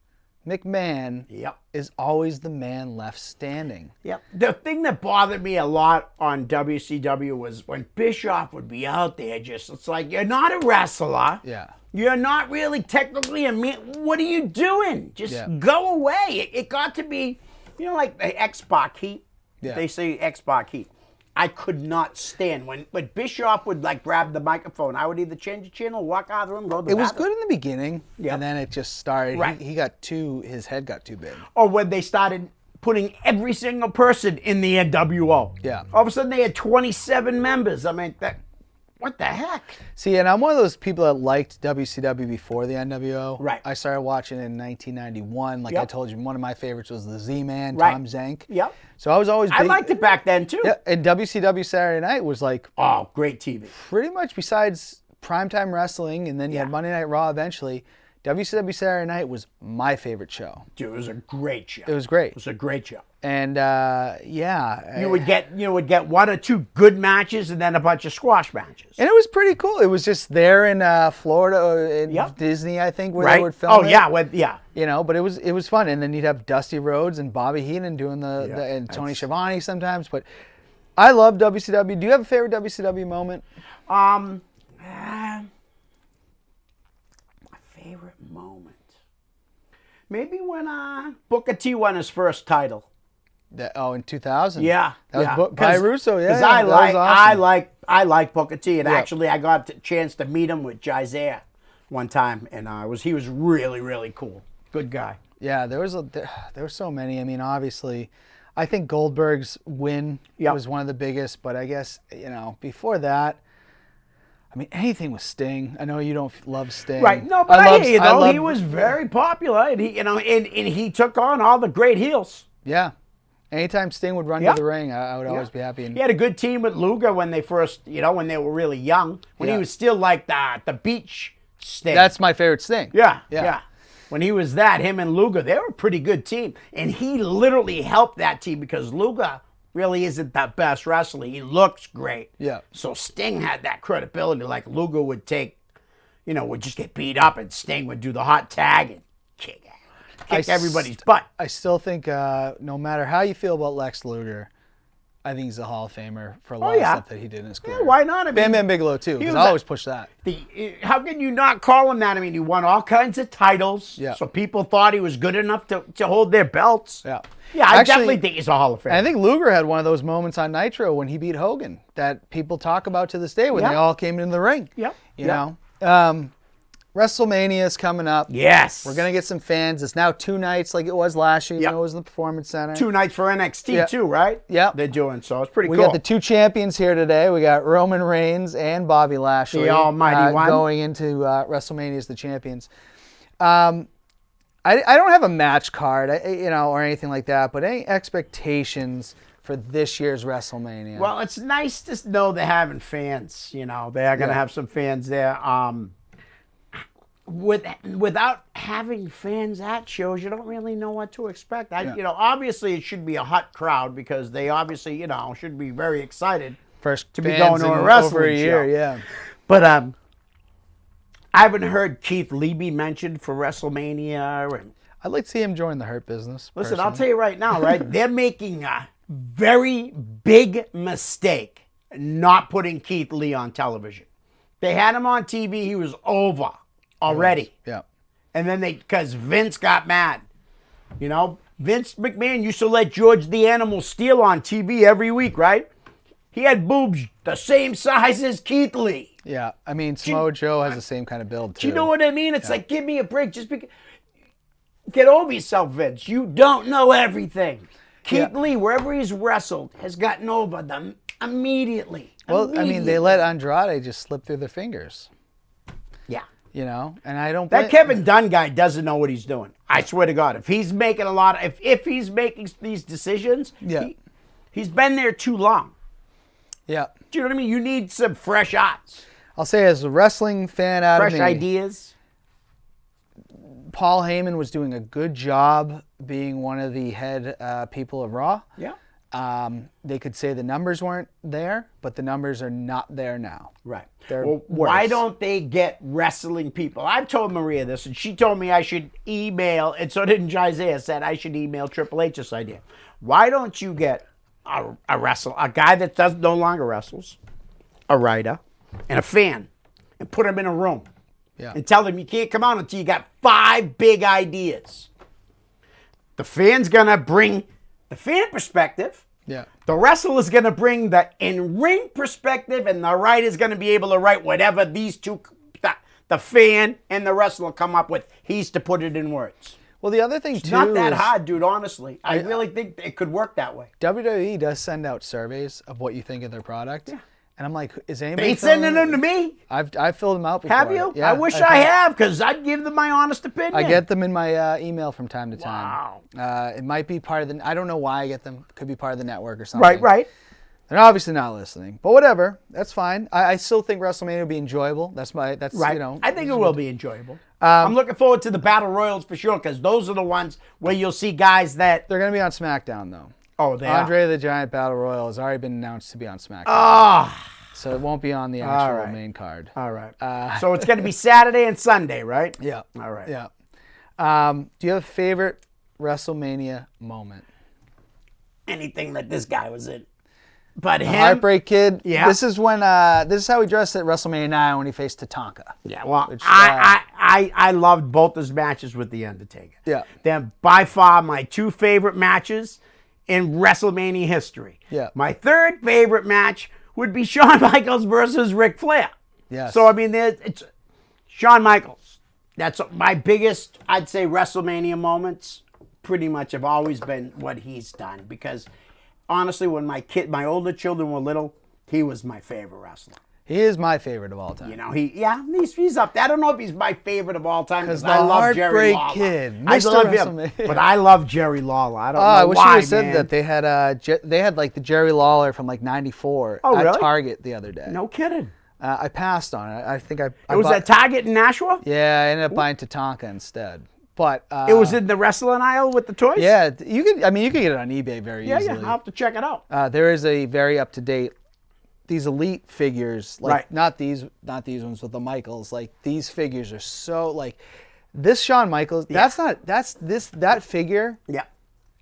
McMahon is always the man left standing.
Yep. The thing that bothered me a lot on WCW was when Bischoff would be out there, it's like, you're not a wrestler.
Yeah.
You're not really technically a man. What are you doing? Just go away. It got to be, like the X-Pac heat.
Yeah.
They say X-Pac heat. I could not stand when Bischoff would like grab the microphone. I would either change the channel, walk out of the room, go to the
It was
bathroom.
good in the beginning, and then it just started.
Right.
His head got too big.
Or when they started putting every single person in the NWO.
Yeah.
All of a sudden they had 27 members. I mean, what the heck?
See, and I'm one of those people that liked WCW before the NWO.
Right.
I started watching in 1991. Like I told you, one of my favorites was the Z-Man,
Right.
Tom Zenk.
Yep.
So I was always big.
I liked it back then too.
Yeah, and WCW Saturday Night was like
Oh, great TV.
pretty much besides primetime wrestling, and then you had Monday Night Raw eventually. WCW Saturday Night was my favorite show.
Dude, it was a great show.
It was great.
It was a great show.
And
You would get one or two good matches and then a bunch of squash matches.
And it was pretty cool. It was just there in Florida, in Disney, I think, where they would film it. But it was fun. And then you'd have Dusty Rhodes and Bobby Heenan doing and Tony Schiavone sometimes. But I love WCW. Do you have a favorite WCW moment?
My favorite moment. Maybe when Booker T won his first title.
In 2000.
Yeah,
that was by Russo. Yeah,
because I like Booker T, and actually I got a chance to meet him with Jazier one time, and he was really, really cool. Good guy.
Yeah, there were so many. I mean, obviously, I think Goldberg's win was one of the biggest, but I guess before that. I mean, anything with Sting. I know you don't love Sting.
Right. No, but I hear you, though. He was very popular, and he took on all the great heels.
Yeah. Anytime Sting would run to the ring, I would always be happy.
He had a good team with Luger when they first, when they were really young. When he was still like the beach Sting.
That's my favorite Sting.
Yeah. When he was him and Luger, they were a pretty good team. And he literally helped that team because Luger really isn't the best wrestler. He looks great.
Yeah.
So Sting had that credibility. Like Luger would would just get beat up, and Sting would do the hot tag and kick everybody's butt.
I still think no matter how you feel about Lex Luger, I think he's a Hall of Famer for a lot of stuff that he did in his career.
Yeah, why not? I mean,
Bam Bam Bigelow too, because I always push that.
How can you not call him that? I mean, he won all kinds of titles, so people thought he was good enough to hold their belts.
Yeah.
Yeah, I definitely think he's a Hall of Famer.
I think Luger had one of those moments on Nitro when he beat Hogan that people talk about to this day when they all came into the ring.
Yep.
You know? WrestleMania is coming up.
Yes.
We're going to get some fans. It's now 2 nights like it was last year. You know, it was in the Performance Center.
2 nights for NXT too, right?
Yeah.
They're doing so. It's pretty cool.
We got the 2 champions here today. We got Roman Reigns and Bobby Lashley.
The Almighty One.
Going into WrestleMania as the champions. I don't have a match card, or anything like that, but any expectations for this year's WrestleMania?
Well, it's nice to know they're having fans. You know, they are going to have some fans there. Without having fans at shows, you don't really know what to expect. Obviously it should be a hot crowd because they obviously, should be very excited
First
to be going to a wrestling show.
Yeah.
But I haven't heard Keith Lee be mentioned for WrestleMania.
I'd like to see him join the Hurt Business.
Listen, I'll tell you right now, right? They're making a very big mistake not putting Keith Lee on television. They had him on TV. He was over already.
Yeah.
And then because Vince got mad. Vince McMahon used to let George the Animal Steele on TV every week, right? He had boobs the same size as Keith Lee.
Yeah. I mean, Samoa Joe has the same kind of build, too.
Do you know what I mean? It's like, give me a break. Just get over yourself, Vince. You don't know everything. Keith Lee, wherever he's wrestled, has gotten over them immediately.
Well, I mean, they let Andrade just slip through their fingers.
Yeah.
And I don't.
That Kevin Dunn guy doesn't know what he's doing. I swear to God, if he's making if he's making these decisions, he's been there too long.
Yeah.
Do you know what I mean? You need some fresh eyes.
I'll say, as a wrestling fan out of me,
fresh ideas.
Paul Heyman was doing a good job being one of the head people of Raw.
Yeah.
They could say the numbers weren't there, but the numbers are not there now.
Right.
Well,
why don't they get wrestling people? I've told Maria this, and she told me I should email, and so did Isaiah said I should email Triple H this idea. Why don't you get a guy that no longer wrestles, a writer, and a fan, and put them in a room, and tell them you can't come out until you got 5 big ideas. The fan's gonna bring the fan perspective.
Yeah.
The wrestler's going to bring the in-ring perspective, and the writer's going to be able to write whatever these two, the fan and the wrestler, come up with. He's to put it in words.
Well, the other thing,
it's not that hard, dude, honestly. I really think it could work that way.
WWE does send out surveys of what you think of their product. Yeah. And I'm like, is anybody...
They sending them to me?
I've filled them out before.
Have you?
Yeah,
I wish I have, because I'd give them my honest opinion.
I get them in my email from time to time. Wow. It might be part of the... I don't know why I get them. Could be part of the network or something.
Right.
They're obviously not listening. But whatever. That's fine. I still think WrestleMania will be enjoyable. That's right.
I think it will be enjoyable. I'm looking forward to the Battle Royals for sure, because those are the ones where you'll see guys that...
They're going to be on SmackDown, though.
Oh, they are?
Andre the Giant Battle Royal has already been announced to be on SmackDown.
Ah.
So it won't be on the actual main card.
All right. So it's going to be Saturday and Sunday, right?
Yeah.
All right.
Yeah. Do you have a favorite WrestleMania moment?
Anything that this guy was in. But him.
Heartbreak Kid.
Yeah.
This is when. This is how he dressed at WrestleMania 9 when he faced Tatanka.
Yeah. Well, I loved both his matches with The Undertaker.
Yeah.
They're by far my 2 favorite matches in WrestleMania history.
Yeah.
My 3rd favorite match would be Shawn Michaels versus Ric Flair.
Yes.
So, I mean, it's Shawn Michaels. That's my biggest, I'd say, WrestleMania moments pretty much have always been what he's done. Because, honestly, when my older children were little, he was my favorite wrestler.
He is my favorite of all time.
He's up there. I don't know if he's my favorite of all time because
I
love Jerry Lawler.
Kid,
I love him, but I love Jerry Lawler. I don't know why,
I wish you had said that. They had like the Jerry Lawler from like '94 at Target the other day.
No kidding.
I passed on it. I think I
it was at Target in Nashua?
Yeah, I ended up buying Tatanka instead. But
it was in the wrestling aisle with the toys?
Yeah, you could get it on eBay very easily.
Yeah, I'll have to check it out.
There is a very up-to-date, these elite figures, like not these ones with the Michaels. Like these figures are so like this Shawn Michaels. That figure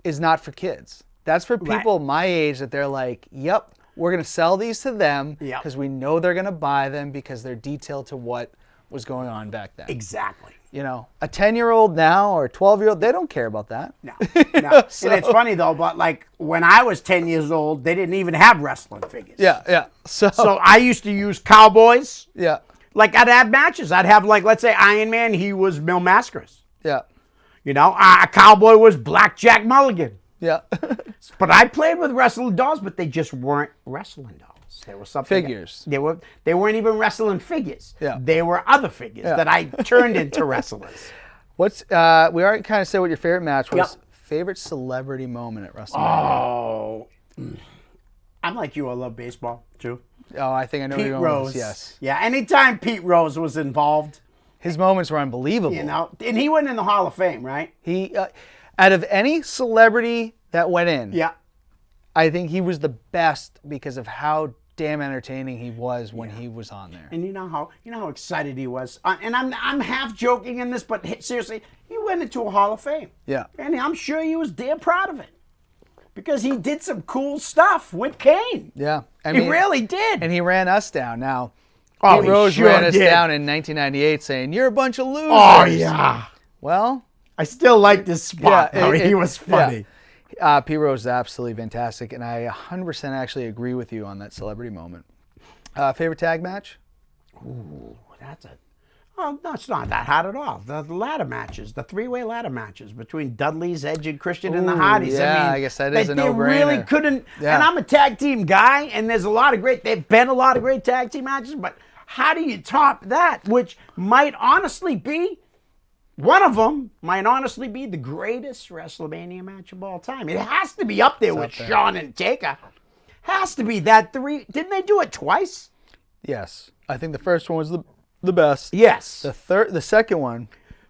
is not for kids. That's for people my age that they're like, yep, we're going to sell these to them because we know they're going to buy them because they're detailed to what was going on back then.
Exactly.
You know, a 10-year-old now or a 12-year-old, they don't care about that.
No. So, and it's funny, though, but like when I was 10 years old, they didn't even have wrestling figures.
Yeah. So
I used to use cowboys.
Yeah.
Like I'd have matches. I'd have like, let's say Iron Man, he was Mil Mascaras.
Yeah.
You know, a cowboy was Blackjack Mulligan.
Yeah.
But I played with wrestling dolls, but they just weren't wrestling dolls. They were something.
Figures.
They weren't even wrestling figures.
Yeah.
They were other figures that I turned into wrestlers.
What's we already kind of said what your favorite match was.
Yep.
Favorite celebrity moment at WrestleMania?
Oh, I'm like you. I love baseball too.
Oh, I think I know where
Pete
you're going with
Rose.
this. Yes.
Yeah. Anytime Pete Rose was involved,
His moments were unbelievable.
you know, and he went in the Hall of Fame, right?
He, out of any celebrity that went in,
Yeah.
I think he was the best because of how damn entertaining he was when he was on there.
And you know how excited he was. And I'm half joking in this, but seriously, he went into a Hall of Fame.
Yeah.
And I'm sure he was damn proud of it. Because he did some cool stuff with Kane.
Yeah. I
He
mean,
really did.
And he ran us down. Now,
Oh,
Pete
he
Rose
sure
ran us
did.
down in 1998 saying, "You're a bunch of losers."
Oh, yeah.
Well,
I still like this spot, though. He was funny.
Yeah. Pete Rose is absolutely fantastic, and I 100% actually agree with you on that celebrity moment. Favorite tag match?
Ooh, no, it's not that hard at all. The ladder matches, the three-way ladder matches between Dudley's, Edge, and Christian and the Hardys.
Yeah,
I mean,
I guess that is a
they
no-brainer.
really couldn't.
Yeah.
And I'm a tag team guy, and they've been a lot of great tag team matches, but how do you top that? Which might honestly be, one of them might honestly be the greatest WrestleMania match of all time. It has to be up there with Shawn and Taker. Has to be that three. Didn't they do it twice?
Yes. I think the first one was the best.
Yes.
The second one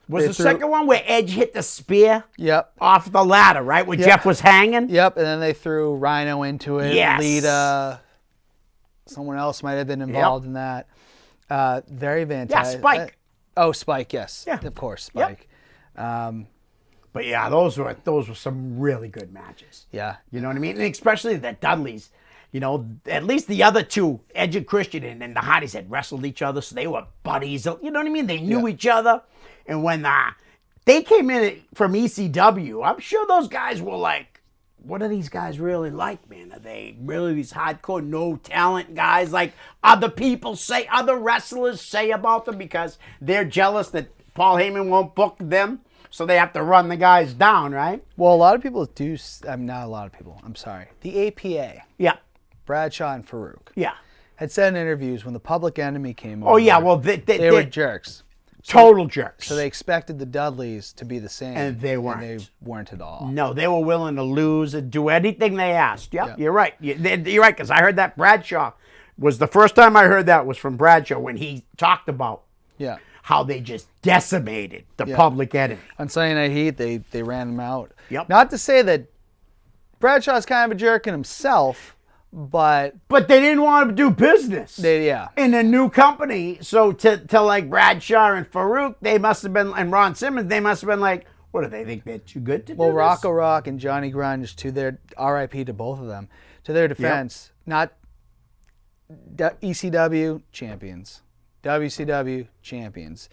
Was the second one where Edge hit the spear
Yep.
off the ladder, right? Where Jeff was hanging?
Yep, and then they threw Rhino into it.
Yes.
Lita. Someone else might have been involved in that. Very fantastic.
Yeah, Spike.
Spike, yes.
Yeah.
Of course, Spike.
But yeah, those were some really good matches.
Yeah.
You know what I mean? And especially the Dudleys. You know, at least the other two, Edge and Christian, and the Hardys had wrestled each other, so they were buddies. You know what I mean? They knew each other. And when they came in from ECW, I'm sure those guys were like, what are these guys really like, man? Are they really these hardcore, no talent guys like other wrestlers say about them because they're jealous that Paul Heyman won't book them? So they have to run the guys down, right?
Well, a lot of people do. Not a lot of people. I'm sorry. The APA.
Yeah.
Bradshaw and Farouk.
Yeah.
Had said in interviews when the Public Enemy came over.
Oh, yeah. Well,
they were jerks.
Total jerks.
So they expected the Dudleys to be the same.
And they weren't.
And they weren't at all.
No, they were willing to lose and do anything they asked. Yep.
Yeah.
You're right. You're right, because I heard that Bradshaw was the first time I heard that was from Bradshaw when he talked about how they just decimated the Public Enemy.
On Sunday Night Heat, they ran him out.
Yep.
Not to say that Bradshaw's kind of a jerk in himself, but
they didn't want to do business. In a new company. So to like Bradshaw and Farouk, they must have been, and Ron Simmons, they must have been like, what do they think they're too good to do?
Well,
this?
Rocco Rock and Johnny Grunge, to their RIP to both of them, to their defense, not ECW champions, WCW champions.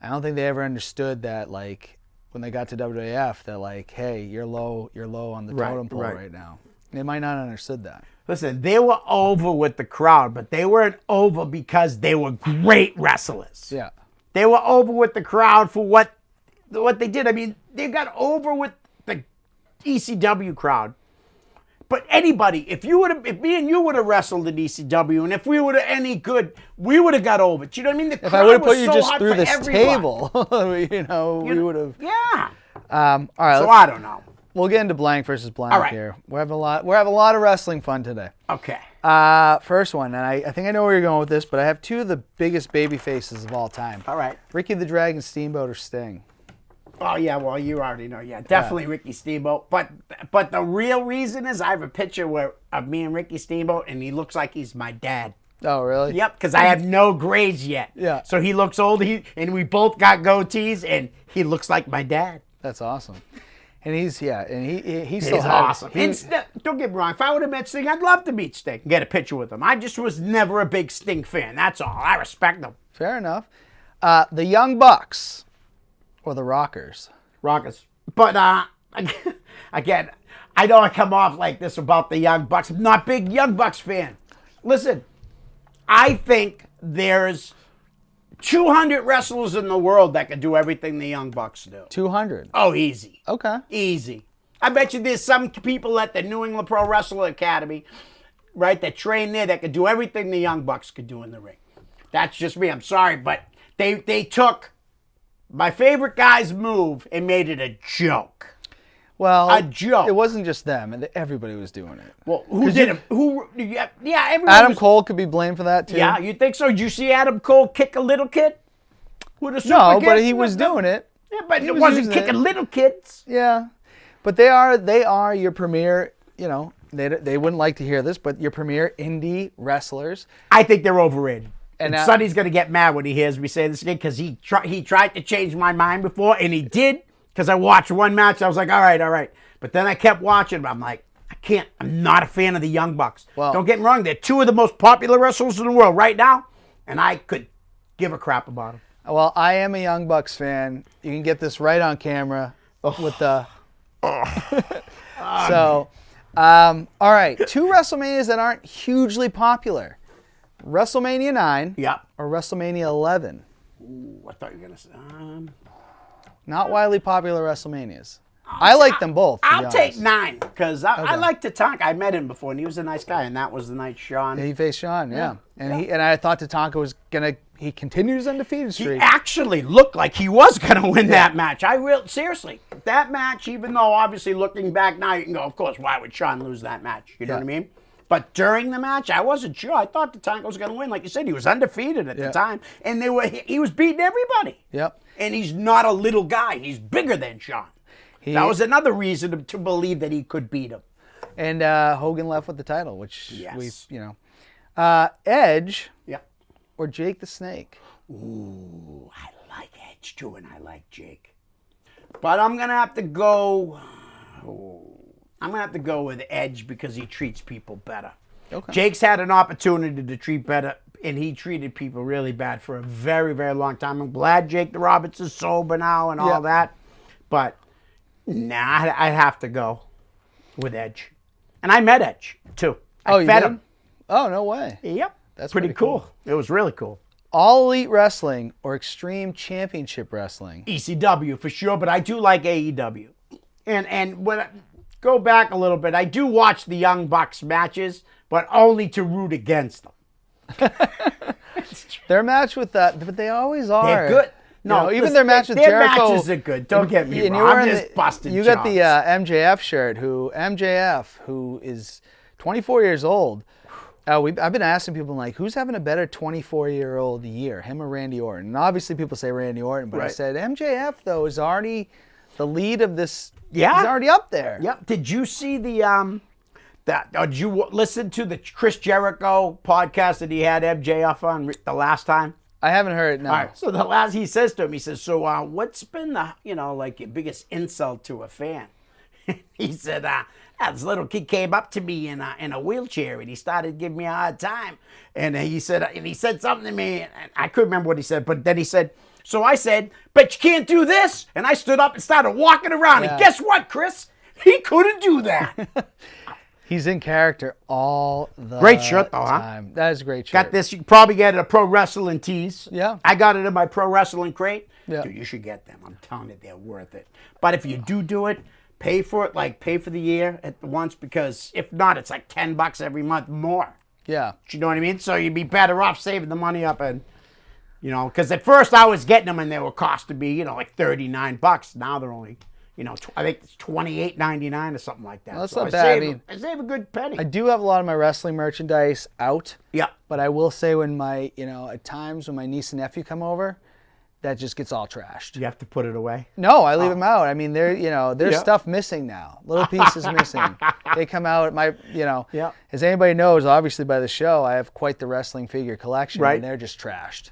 I don't think they ever understood that, like, when they got to WWF, that like, hey, you're low on the totem pole right now. They might not have understood that. Listen,
They were over with the crowd, but they weren't over because they were great wrestlers.
Yeah.
They were over with the crowd for what they did. I mean, they got over with the ECW crowd. But anybody, if me and you would have wrestled in ECW, and if we would have any good, we would have got over it. You know what I mean?
If I would have put you just through this table, we would have.
Yeah.
All right.
So I don't know.
We'll get into blank versus blank
All right.
here. We're having a lot of wrestling fun today.
Okay.
First one, and I think I know where you're going with this, but I have two of the biggest baby faces of all time.
All right.
Ricky the Dragon Steamboat or Sting.
Oh, yeah, well, you already know. Yeah, definitely Ricky Steamboat. But the real reason is I have a picture of me and Ricky Steamboat, and he looks like he's my dad.
Oh, really?
Yep, because I have no grades yet.
Yeah.
So he looks old, and we both got goatees, and he looks like my dad.
That's awesome. And he's he's
He's
still
awesome.
He,
Don't get me wrong. If I would have met Sting, I'd love to meet Sting and get a picture with him. I just was never a big Sting fan. That's all. I respect him.
fair enough. The Young Bucks or the Rockers.
Rockets. But again, I know I come off like this about the Young Bucks. I'm not a big Young Bucks fan. Listen, I think there's 200 wrestlers in the world that can do everything the Young Bucks do.
200.
Oh, easy.
Okay.
Easy. I bet you there's some people at the New England Pro Wrestling Academy, right, that train there that could do everything the Young Bucks could do in the ring. That's just me. I'm sorry, but they took my favorite guy's move and made it a joke.
Well,
A joke.
It wasn't just them. Everybody was doing it.
Well, who did it? Yeah, everyone
Adam
was,
Cole could be blamed for that too.
Yeah, you think so? Did you see Adam Cole kick a little kid? With a super
No,
kick?
but he was doing it.
Yeah, but
He
it
was
wasn't
using
kicking
it.
little kids.
Yeah, but they are your premier. You know, they wouldn't like to hear this, but your premier indie wrestlers.
I think they're overrated.
And
And Sonny's going to get mad when he hears me say this again because he tried to change my mind before, and he did because I watched one match. I was like, all right. But then I kept watching, but I'm like, I can't. I'm not a fan of the Young Bucks.
Well-
Don't get me wrong. They're two of the most popular wrestlers in the world right now, and I could give a crap about them.
Well, I am a Young Bucks fan. You can get this right on camera with the. So, all right, two WrestleManias that aren't hugely popular: WrestleMania 9
Yep.
or WrestleMania 11.
Ooh, I thought you were going to say.
Not widely popular WrestleManias. I like them both. to be
I'll take
honest.
9 because I like Tatanka. I met him before, and he was a nice guy, and that was the night Sean.
Yeah, he faced Shawn, yeah. And I thought Tatanka was gonna. He continued his undefeated
He
streak.
actually looked like he was going to win that match. Seriously, that match, even though obviously looking back now, you can go, of course, why would Sean lose that match? You know what I mean? But during the match, I wasn't sure. I thought Tatanka was going to win. Like you said, he was undefeated at the time, and he was beating everybody.
Yep.
And he's not a little guy. He's bigger than Sean. That was another reason to believe that he could beat him.
And Hogan left with the title, which
Yes.
Edge
Yeah.
or Jake the Snake.
Ooh, I like Edge too, and I like Jake. But I'm gonna have to go. I'm gonna have to go with Edge because he treats people better.
Okay.
Jake's had an opportunity to treat better, and he treated people really bad for a very, very long time. I'm glad Jake the Roberts is sober now and all that, but nah, I have to go with Edge. And I met Edge too. I
you
fed
did?
him.
Oh, no way.
Yep,
That's
pretty
pretty
cool.
cool.
It was really cool.
All Elite Wrestling or Extreme Championship Wrestling.
ECW for sure, but I do like AEW. And when I go back a little bit, I do watch the Young Bucks matches, but only to root against them.
Their match with that, but they always are.
They're good. No,
even
listen,
their match with
their
Jericho.
matches are good. Don't get me
and
wrong.
you're
I'm
wearing
just busting
You got the
chops.
MJF shirt. Who is 24 years old. I've been asking people like, who's having a better 24-year-old year, him or Randy Orton? And obviously people say Randy Orton, but I
Right.
said MJF though is already the lead of this.
Yeah.
He's already up there.
Yep. Did you see the did you listen to the Chris Jericho podcast that he had MJF on the last time?
I haven't heard it. No.
All right. So the last he says to him, he says, "So what's been the like your biggest insult to a fan?" He said, "This little kid came up to me in a wheelchair and he started giving me a hard time." And he said something to me, and I couldn't remember what he said, but then he said, "So I said, but you can't do this." And I stood up and started walking around.
Yeah.
And guess what, Chris? He couldn't do that.
He's in character all the
Great shirt, though, huh?
time. That is a great shirt.
Got this. You can probably get it at a Pro Wrestling Tees.
Yeah.
I got it in my Pro Wrestling crate.
Yeah.
Dude, you should get them. I'm telling you, they're worth it. But if you do it, pay for it. Like, pay for the year at once, because if not, it's like $10 every month more.
Yeah.
You know what I mean? So you'd be better off saving the money up and, because at first I was getting them and they were costing me, like $39. Now they're only, I think it's $28.99 or something like that.
Well, that's
So
not bad.
I save a good penny.
I do have a lot of my wrestling merchandise out.
Yeah.
But I will say when at times when my niece and nephew come over, that just gets all trashed.
You have to put it away.
No, I leave them out. I mean, there's
Yeah.
stuff missing now. Little pieces missing. They come out.
Yeah.
As anybody knows, obviously by the show, I have quite the wrestling figure collection,
Right.
and they're just trashed.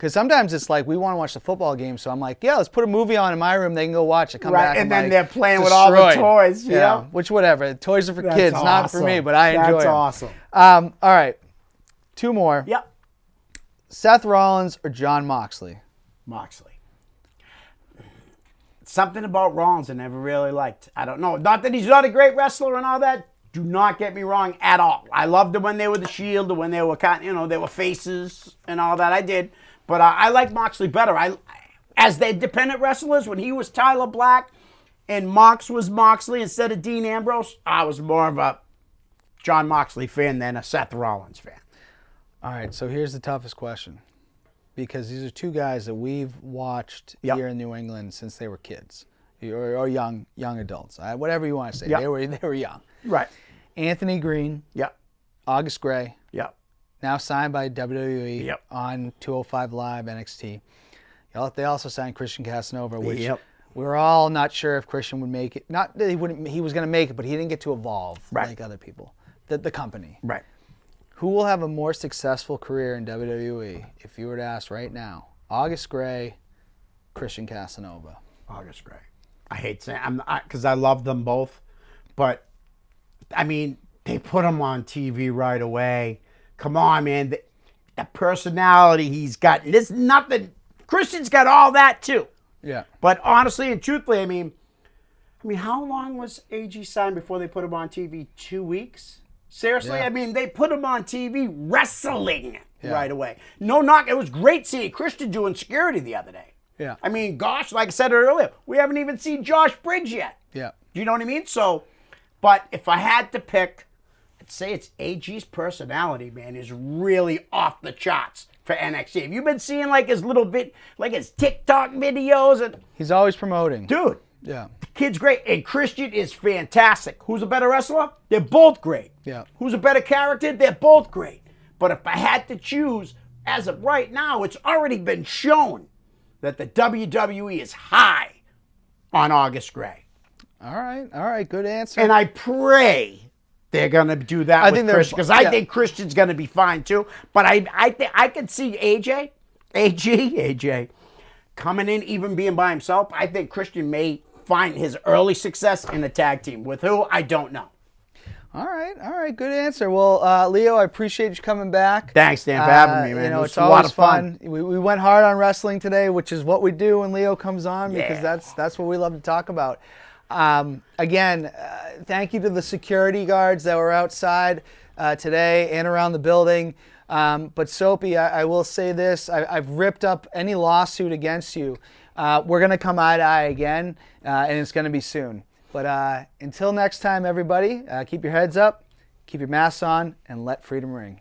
Because sometimes it's like we want to watch the football game, so I'm like, yeah, let's put a movie on in my room. They can go watch it. Come back,
and then
like,
they're playing with all the
destroyed.
toys. Yeah.
Which whatever. Toys are for
That's
kids, not for
awesome.
me. But I enjoy
That's
them.
awesome.
All right, 2 more.
Yep.
Seth Rollins or Jon Moxley?
Moxley. Something about Rollins I never really liked. I don't know. Not that he's not a great wrestler and all that. Do not get me wrong at all. I loved them when they were the Shield, or when they were they were faces and all that. I did, but I like Moxley better. As the independent wrestlers, when he was Tyler Black and Mox was Moxley instead of Dean Ambrose, I was more of a Jon Moxley fan than a Seth Rollins fan.
All right, so here's the toughest question, because these are 2 guys that we've watched here in New England since they were kids, or young adults, whatever you want to say.
Yep.
They were young.
Right.
Anthony Green.
Yep.
August Gray.
Yep.
Now signed by WWE on 205 Live NXT. They also signed Christian Casanova, which we were all not sure if Christian would make it. Not that he was going to make it, but he didn't get to evolve like other people. The company.
Right.
Who will have a more successful career in WWE if you were to ask right now? August Gray, Christian Casanova.
August Gray. I hate saying because I love them both, but I mean they put him on TV right away. Come on, man. The personality he's got. There's nothing. Christian's got all that too.
Yeah.
But honestly and truthfully, I mean, how long was AG signed before they put him on TV? 2 weeks? Seriously?
Yeah.
I mean, they put him on TV wrestling right away. No knock. It was great seeing Christian doing security the other day.
Yeah.
I mean, gosh, like I said earlier, we haven't even seen Josh Briggs yet.
Yeah.
Do you know what I mean? So, but if I had to pick, I'd say it's AG's personality, man, is really off the charts for NXT. Have you been seeing like his his TikTok videos? And
He's always promoting.
dude,
Yeah.
the kid's great. And Christian is fantastic. Who's a better wrestler? They're both great.
Yeah.
Who's a better character? They're both great. But if I had to choose, as of right now, it's already been shown that the WWE is high on August Gray.
All right. Good answer.
And I pray they're going to do that with Christian, because I think Christian's going to be fine too. But I think I could see AJ coming in, even being by himself. I think Christian may find his early success in a tag team. With who, I don't know.
All right. Good answer. Well, Leo, I appreciate you coming back.
Thanks, Dan, for having me, man.
It's always a lot of fun. We went hard on wrestling today, which is what we do when Leo comes on, because that's what we love to talk about. Again, thank you to the security guards that were outside today and around the building. But Sopee, I will say this. I've ripped up any lawsuit against you. We're going to come eye to eye again, and it's going to be soon. But until next time, everybody, keep your heads up, keep your masks on, and let freedom ring.